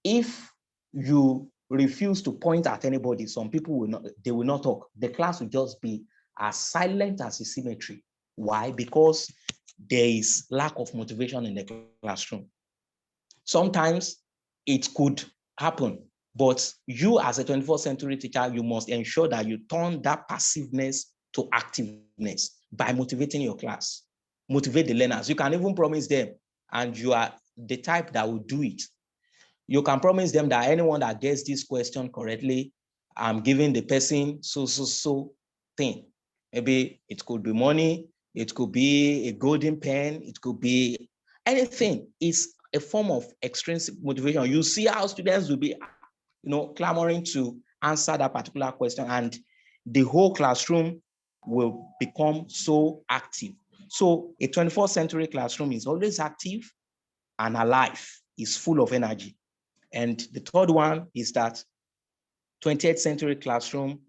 if you refuse to point at anybody, some people will not talk. The class will just be as silent as a cemetery. Why? Because there is lack of motivation in the classroom. Sometimes it could happen, but you as a 21st century teacher, you must ensure that you turn that passiveness to activeness by motivating your class. Motivate the learners. You can even promise them, and you are the type that will do it. You can promise them that anyone that gets this question correctly, I'm giving the person so thing. Maybe it could be money, it could be a golden pen, it could be anything. It's a form of extrinsic motivation. You see how students will be, clamoring to answer that particular question, and the whole classroom will become so active. So a 21st century classroom is always active and alive, is full of energy. And the third one is that 20th century classroom,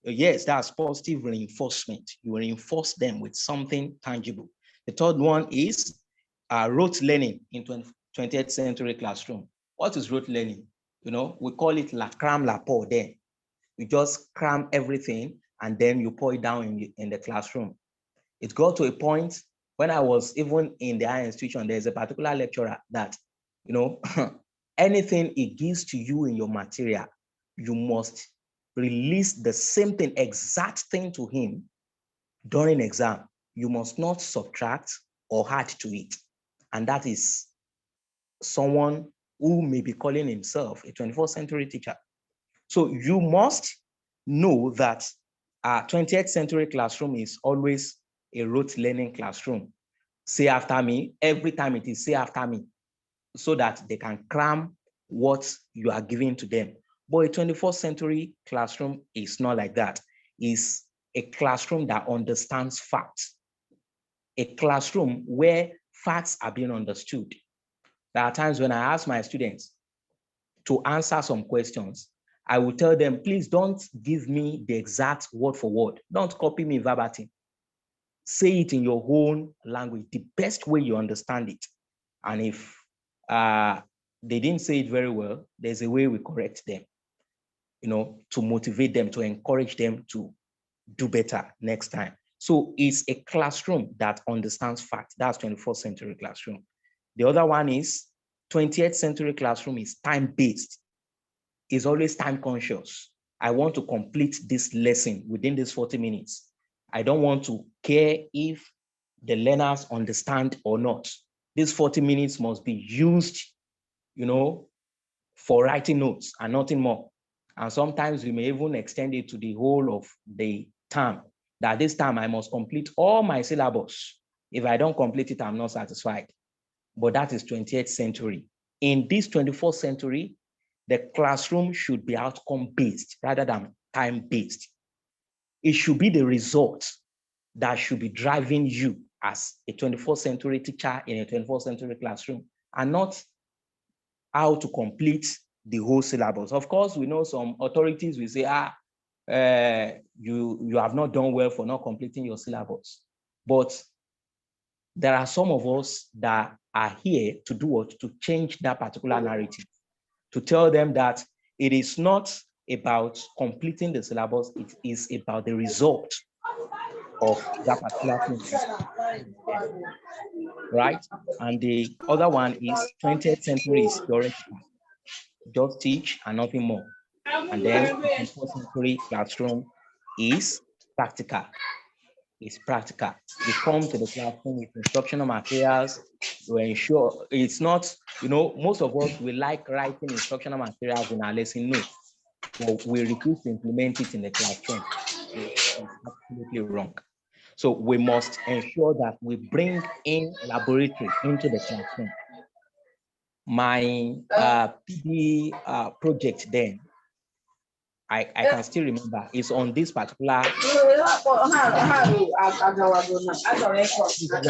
yes, that's positive reinforcement. You reinforce them with something tangible. The third one is rote learning in 20th century classroom. What is rote learning? We call it la cram la pour there. You just cram everything and then you pour it down in the classroom. It got to a point when I was even in the higher institution, there's a particular lecturer that, anything it gives to you in your material, you must release the same thing, exact thing to him during exam. You must not subtract or add to it. And that is someone who may be calling himself a 21st century teacher. So you must know that our 20th century classroom is always a rote learning classroom. Say after me, every time it is say after me, so that they can cram what you are giving to them. But a 21st century classroom is not like that. It's a classroom that understands facts, a classroom where facts are being understood. There are times when I ask my students to answer some questions, I will tell them, please don't give me the exact word for word. Don't copy me verbatim. Say it in your own language, the best way you understand it. And if they didn't say it very well, there's a way we correct them, to motivate them, to encourage them to do better next time. So it's a classroom that understands facts. That's 21st century classroom. The other one is 20th century classroom is time-based. It's always time conscious. I want to complete this lesson within this 40 minutes. I don't want to care if the learners understand or not. These 40 minutes must be used, for writing notes and nothing more. And sometimes we may even extend it to the whole of the term, that this time I must complete all my syllabus. If I don't complete it, I'm not satisfied. But that is 20th century. In this 21st century, the classroom should be outcome-based rather than time-based. It should be the result that should be driving you as a 21st century teacher in a 21st century classroom, and not how to complete the whole syllabus. Of course, we know some authorities will say, you have not done well for not completing your syllabus. But there are some of us that are here to do what? To change that particular narrative, to tell them that it is not about completing the syllabus, it is about the result of that particular thing, right? And the other one is 20th century is theoretical. Just teach and nothing more. And then the 21st century classroom is practical. It's practical. You come to the classroom with instructional materials to ensure it's not, most of us, we like writing instructional materials in our lesson notes, but we refuse to implement it in the classroom. It's absolutely wrong. So we must ensure that we bring in laboratory into the classroom. My PD project then, I can still remember, is on this particular. You are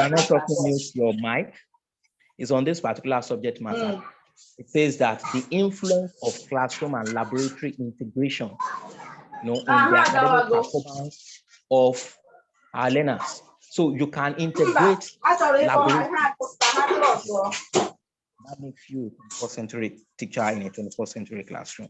not talking mute your mic. It's on this particular subject matter. It says that the influence of classroom and laboratory integration, in the academic performance of our learners. So you can integrate laboratory. That makes you a 21st century teacher in a 21st century classroom.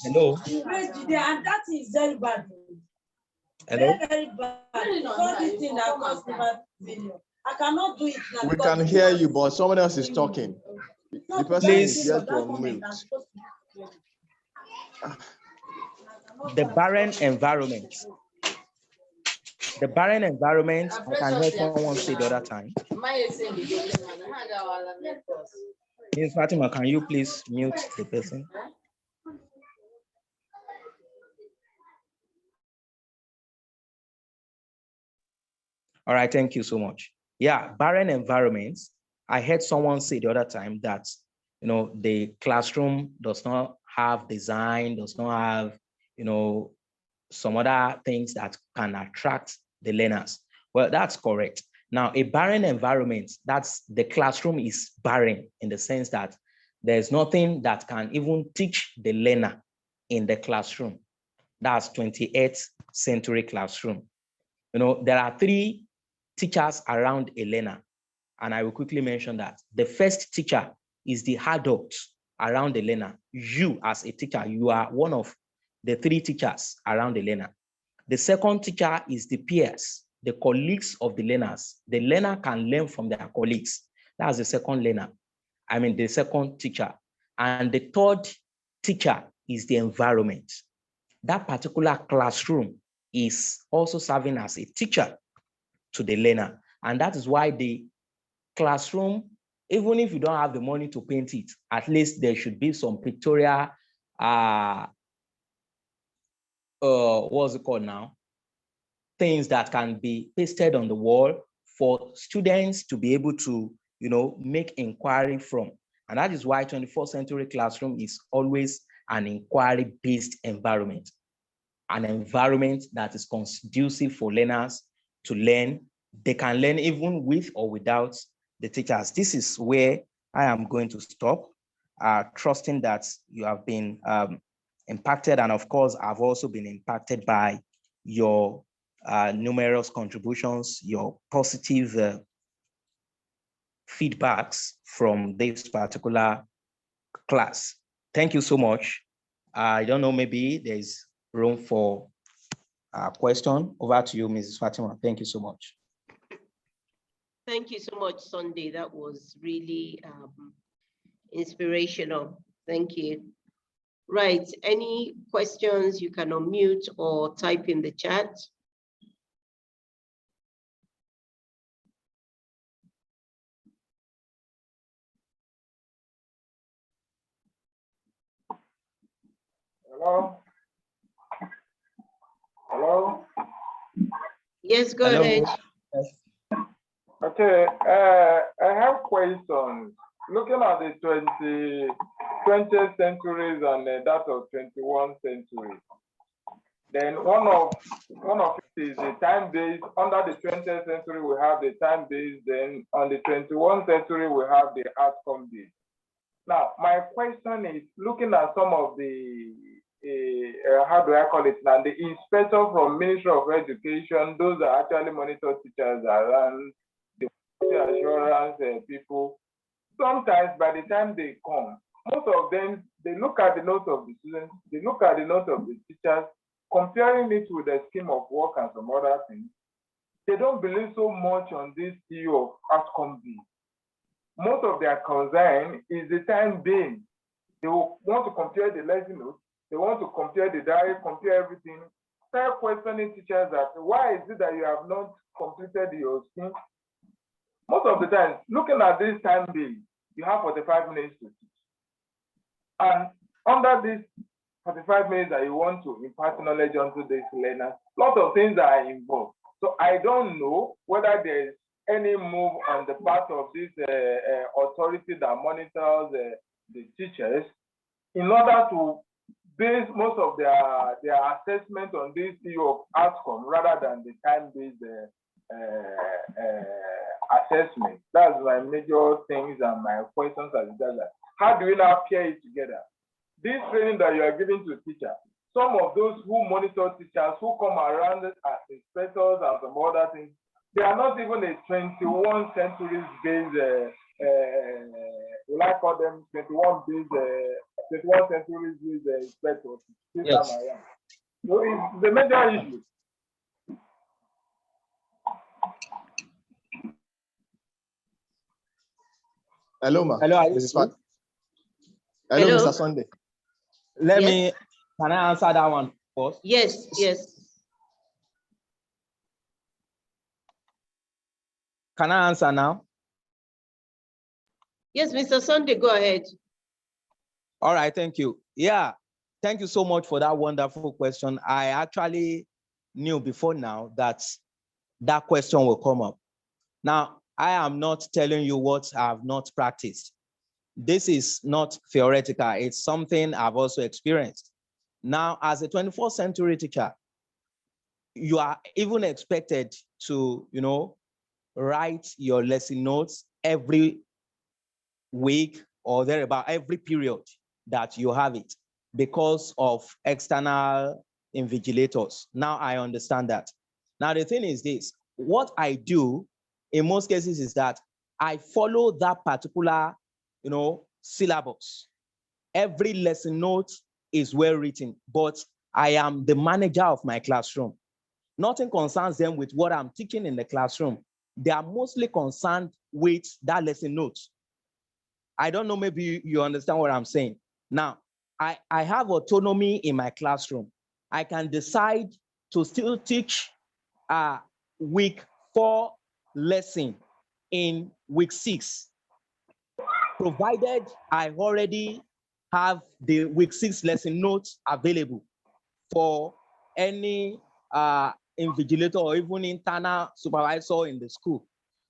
Hello. And that is very bad. Hello. Very bad. I cannot do it now. We can hear you, but someone else is talking. The person is yet to unmute. The barren environment. The barren environment, I can hear someone say the other time. Ms. Fatima, can you please mute the person? All right, thank you so much. Yeah, barren environments. I heard someone say the other time that, the classroom does not have design, does not have, some other things that can attract the learners. Well, that's correct. Now, a barren environment, that's the classroom is barren in the sense that there's nothing that can even teach the learner in the classroom. That's 28th century classroom. There are 3 teachers around a learner, and I will quickly mention that. The first teacher is the adult around the learner. You as a teacher, you are one of the 3 teachers around the learner. The second teacher is the peers, the colleagues of the learners. The learner can learn from their colleagues. That's the second learner. The second teacher. And the third teacher is the environment. That particular classroom is also serving as a teacher to the learner. And that is why the classroom, even if you don't have the money to paint it, at least there should be some pictorial, what's it called now? Things that can be pasted on the wall for students to be able to, make inquiry from. And that is why 21st century classroom is always an inquiry-based environment, an environment that is conducive for learners to learn. They can learn even with or without the teachers. This is where I am going to stop, trusting that you have been impacted. And of course, I've also been impacted by your numerous contributions, your positive feedbacks from this particular class. Thank you so much. I don't know, maybe there's room for question. Over to you, Mrs. Fatima. Thank you so much. Thank you so much, Sunday. That was really inspirational. Thank you. Right, any questions, you can unmute or type in the chat. Hello? Hello? Yes, go Hello. ahead. Okay, I have questions. Looking at the 20th centuries and that of 21st century, then one of it is the time-based. Under the 20th century, we have the time-based. Then on the 21st century, we have the outcome-based. Now, my question is, looking at some of the, how do I call it now, the inspector from Ministry of Education, those that actually monitor teachers around, the assurance people, sometimes by the time they come, most of them, they look at the notes of the students, they look at the notes of the teachers, comparing it with the scheme of work and some other things. They don't believe so much on this issue of outcome-based. Most of their concern is the time being. They will want to compare the lesson notes, they want to compare the diary, compare everything. Start questioning teachers that why is it that you have not completed your scheme? Most of the time, looking at this time being, you have 45 minutes to teach. And under this 45 minutes that you want to impart knowledge onto these learners, lots of things are involved. So I don't know whether there is any move on the part of this authority that monitors the teachers in order to base most of their assessment on this issue of outcome rather than the time-based assessment. That's my major things and my questions as that. How do we now pair it together? This training that you are giving to teachers, some of those who monitor teachers, who come around as inspectors and some other things, they are not even a 21st century based, will I call them 21 century based inspectors. Yes. So it's the major issue. Hello, ma. Hello, Mrs. Fat. Hello, Hello. Mr. Sunday. Can I answer that one first? Yes, yes. Can I answer now? Yes, Mr. Sunday, go ahead. All right, thank you. Yeah, thank you so much for that wonderful question. I actually knew before now that that question will come up. Now, I am not telling you what I have not practiced. This is not theoretical. It's something I've also experienced. Now, as a 21st century teacher, you are even expected to, write your lesson notes every week or thereabout, every period that you have it because of external invigilators. Now I understand that. Now the thing is this, what I do in most cases is that I follow that particular, syllabus. Every lesson note is well written, but I am the manager of my classroom. Nothing concerns them with what I'm teaching in the classroom. They are mostly concerned with that lesson notes. I don't know, maybe you understand what I'm saying. Now, I have autonomy in my classroom. I can decide to still teach week 4 lesson in week 6, provided I already have the week 6 lesson notes available for any invigilator or even internal supervisor in the school.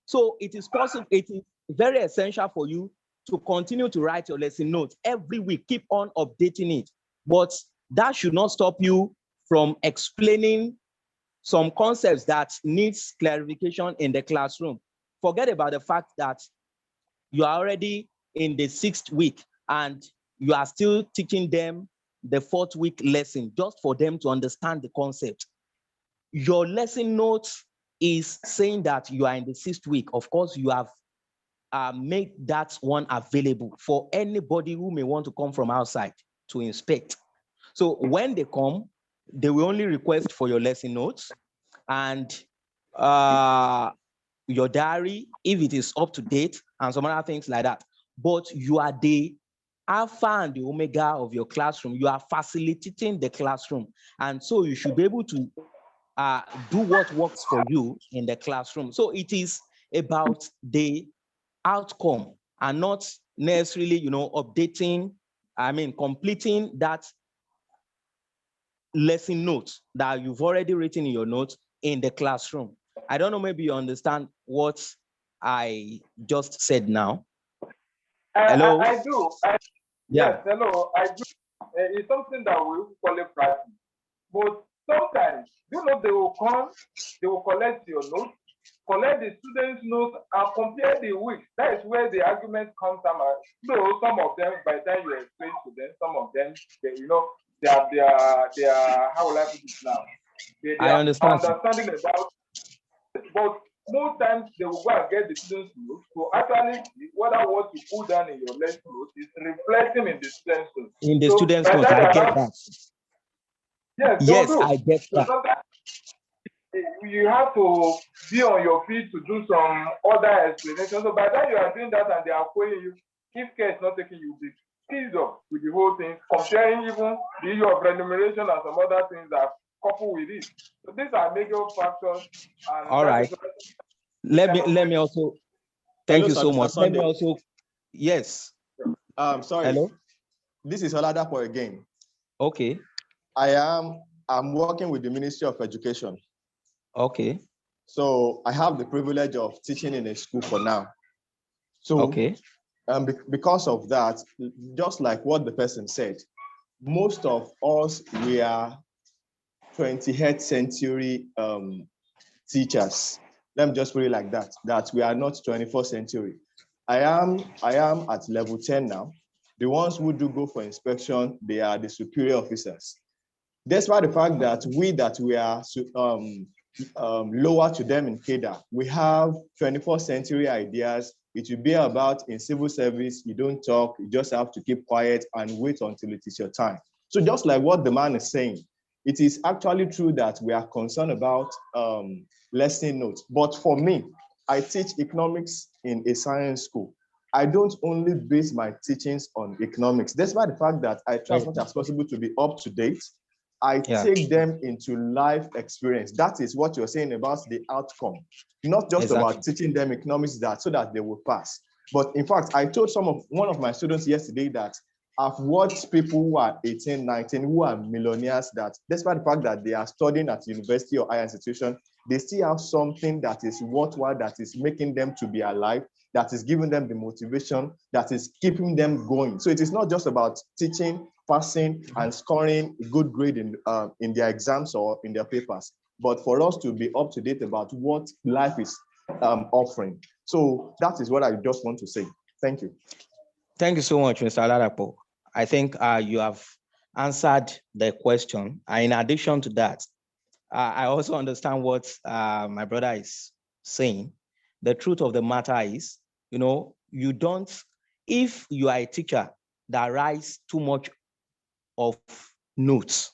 So it is possible, it is very essential for you to continue to write your lesson notes every week, keep on updating it. But that should not stop you from explaining some concepts that needs clarification in the classroom. Forget about the fact that you are already in the 6th week and you are still teaching them the 4th week lesson just for them to understand the concept. Your lesson notes is saying that you are in the 6th week. Of course, you have made that one available for anybody who may want to come from outside to inspect. So when they come, they will only request for your lesson notes and your diary, if it is up to date, and some other things like that. But you are the alpha and the omega of your classroom. You are facilitating the classroom. And so you should be able to do what works for you in the classroom. So it is about the outcome and not necessarily, updating, completing that lesson notes that you've already written in your notes in the classroom. I don't know, maybe you understand what I just said now. Hello? I do. Yeah. Yes, hello. I do. It's something that we call it practice. But sometimes, they will come, they will collect your notes, collect the students' notes, and compare the weeks. That is where the argument comes from. Though some of them, by the time you explain to them, some of them, they are how will I put it now? They I are understand. understanding about it. But most times they will go and get the students' notes to actually see whether what you put down in your lesson notes is reflecting in the students' notes. In the So students' by notes, that I get that. yes, Yes, do. I get So that. sometimes you have to be on your feet to do some other explanations. So by the time you are doing that and they are calling you, if care is not taken, you'll be teased up with the whole thing, comparing even the issue of remuneration and some other things that couple with it. So these are major factors. And all right. Let me also thank Hello, you sir, so Mr. much. Sunday. Let me also, yes. Sorry. Hello. This is Oladapo again. Okay. I'm working with the Ministry of Education. Okay. So I have the privilege of teaching in a school for now. So okay. Because of that, just like what the person said, most of us, we are 20th century teachers. Let me just put it like that, that we are not 21st century. I am at level 10 now. The ones who do go for inspection, they are the superior officers. Despite the fact that we are lower to them in CADA, we have 21st century ideas. It will be about in civil service, you don't talk, you just have to keep quiet and wait until it is your time. So just like what the man is saying, it is actually true that we are concerned about lesson notes. But for me, I teach economics in a science school. I don't only base my teachings on economics, despite the fact that I try as much as possible to be up to date. I take them into life experience. That is what you're saying about the outcome, not just about teaching them economics so that they will pass. But in fact, I told one of my students yesterday that I've watched people who are 18, 19, who are millionaires that despite the fact that they are studying at university or higher institution, they still have something that is worthwhile, that is making them to be alive, that is giving them the motivation, that is keeping them going. So it is not just about teaching, passing, and scoring a good grade in their exams or in their papers, but for us to be up to date about what life is offering. So that is what I just want to say. Thank you. Thank you so much, Mr. Oladapo. I think you have answered the question. In addition to that, I also understand what my brother is saying. The truth of the matter is, you don't, if you are a teacher that writes too much of notes,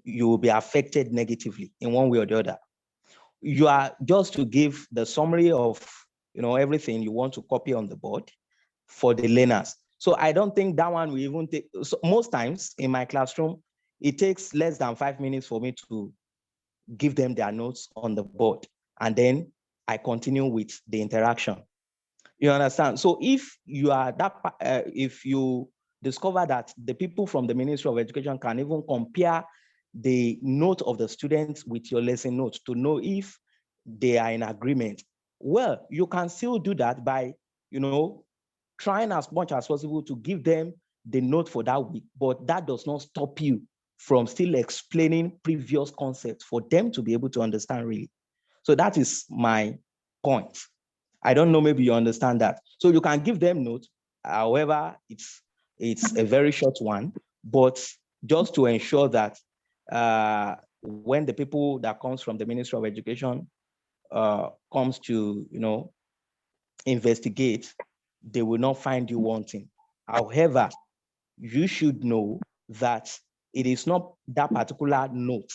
you will be affected negatively in one way or the other. You are just to give the summary of, everything you want to copy on the board for the learners. So I don't think that one will even take, so most times in my classroom, it takes less than 5 minutes for me to give them their notes on the board. And then I continue with the interaction. You understand? So if you are if you discover that the people from the Ministry of Education can even compare the note of the students with your lesson notes to know if they are in agreement, well, you can still do that by, trying as much as possible to give them the note for that week, but that does not stop you from still explaining previous concepts for them to be able to understand really. So that is my point. I don't know, maybe you understand that. So you can give them notes, however, it's a very short one, but just to ensure that when the people that comes from the Ministry of Education comes to, investigate, they will not find you wanting. However, you should know that it is not that particular note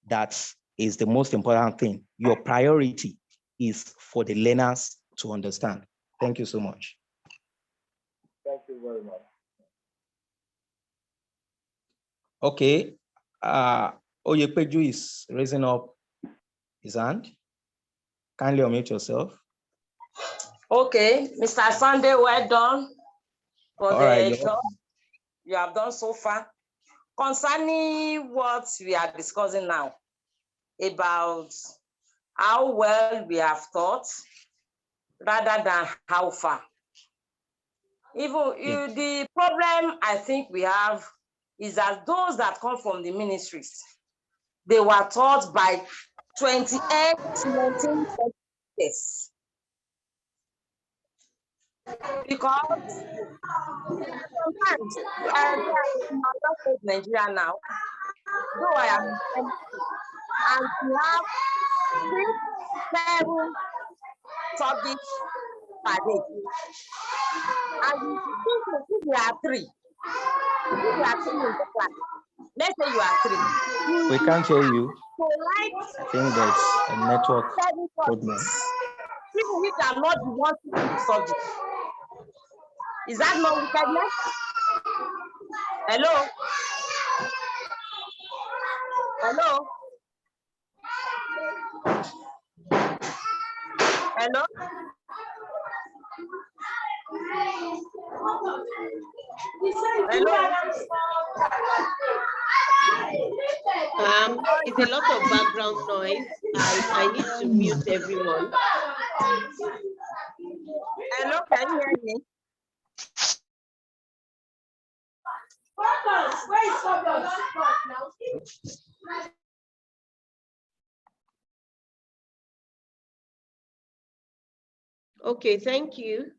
that is the most important thing. Your priority is for the learners to understand. Thank you so much. Thank you very much. Okay. Oyepeju is raising up his hand. Kindly unmute yourself. Okay, Mr. Sunday, well done for the job you have done so far. Concerning what we are discussing now about how well we have taught rather than how far. Even the problem I think we have is that those that come from the ministries, they were taught by 28, 19 years. Because sometimes in Nigeria now, though I am in and we have 6, 7 subjects per day. And if you are 3, if you are 3 in the class, let's say you are 3. We can't hear you. So like, I think there's a network problem. People which are not the ones teaching the subject. Is that not wickedness? Hello? Hello? Hello? Hello? It's a lot of background noise. I need to mute everyone. Hello, can you hear me? Okay, thank you.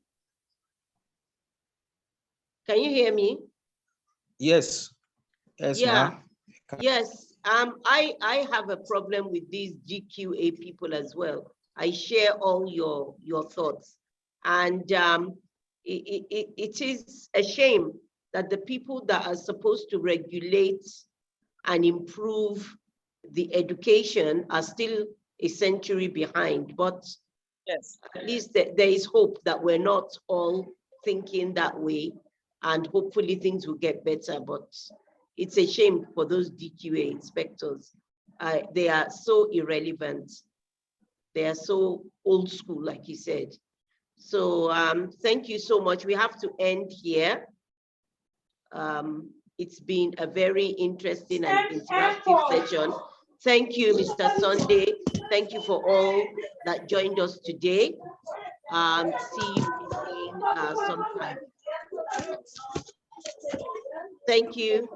Can you hear me? Yes. Yes, yeah. ma'am. Yes. I have a problem with these GQA people as well. I share all your thoughts. And it is a shame that the people that are supposed to regulate and improve the education are still a century behind. But yes, at least there is hope that we're not all thinking that way, and hopefully things will get better. But it's a shame for those DQA inspectors. They are so irrelevant. They are so old school, like you said. So thank you so much. We have to end here. It's been a very interesting and interactive session. Thank you, Mr. Sunday. Thank you for all that joined us today. See you again sometime. Thank you.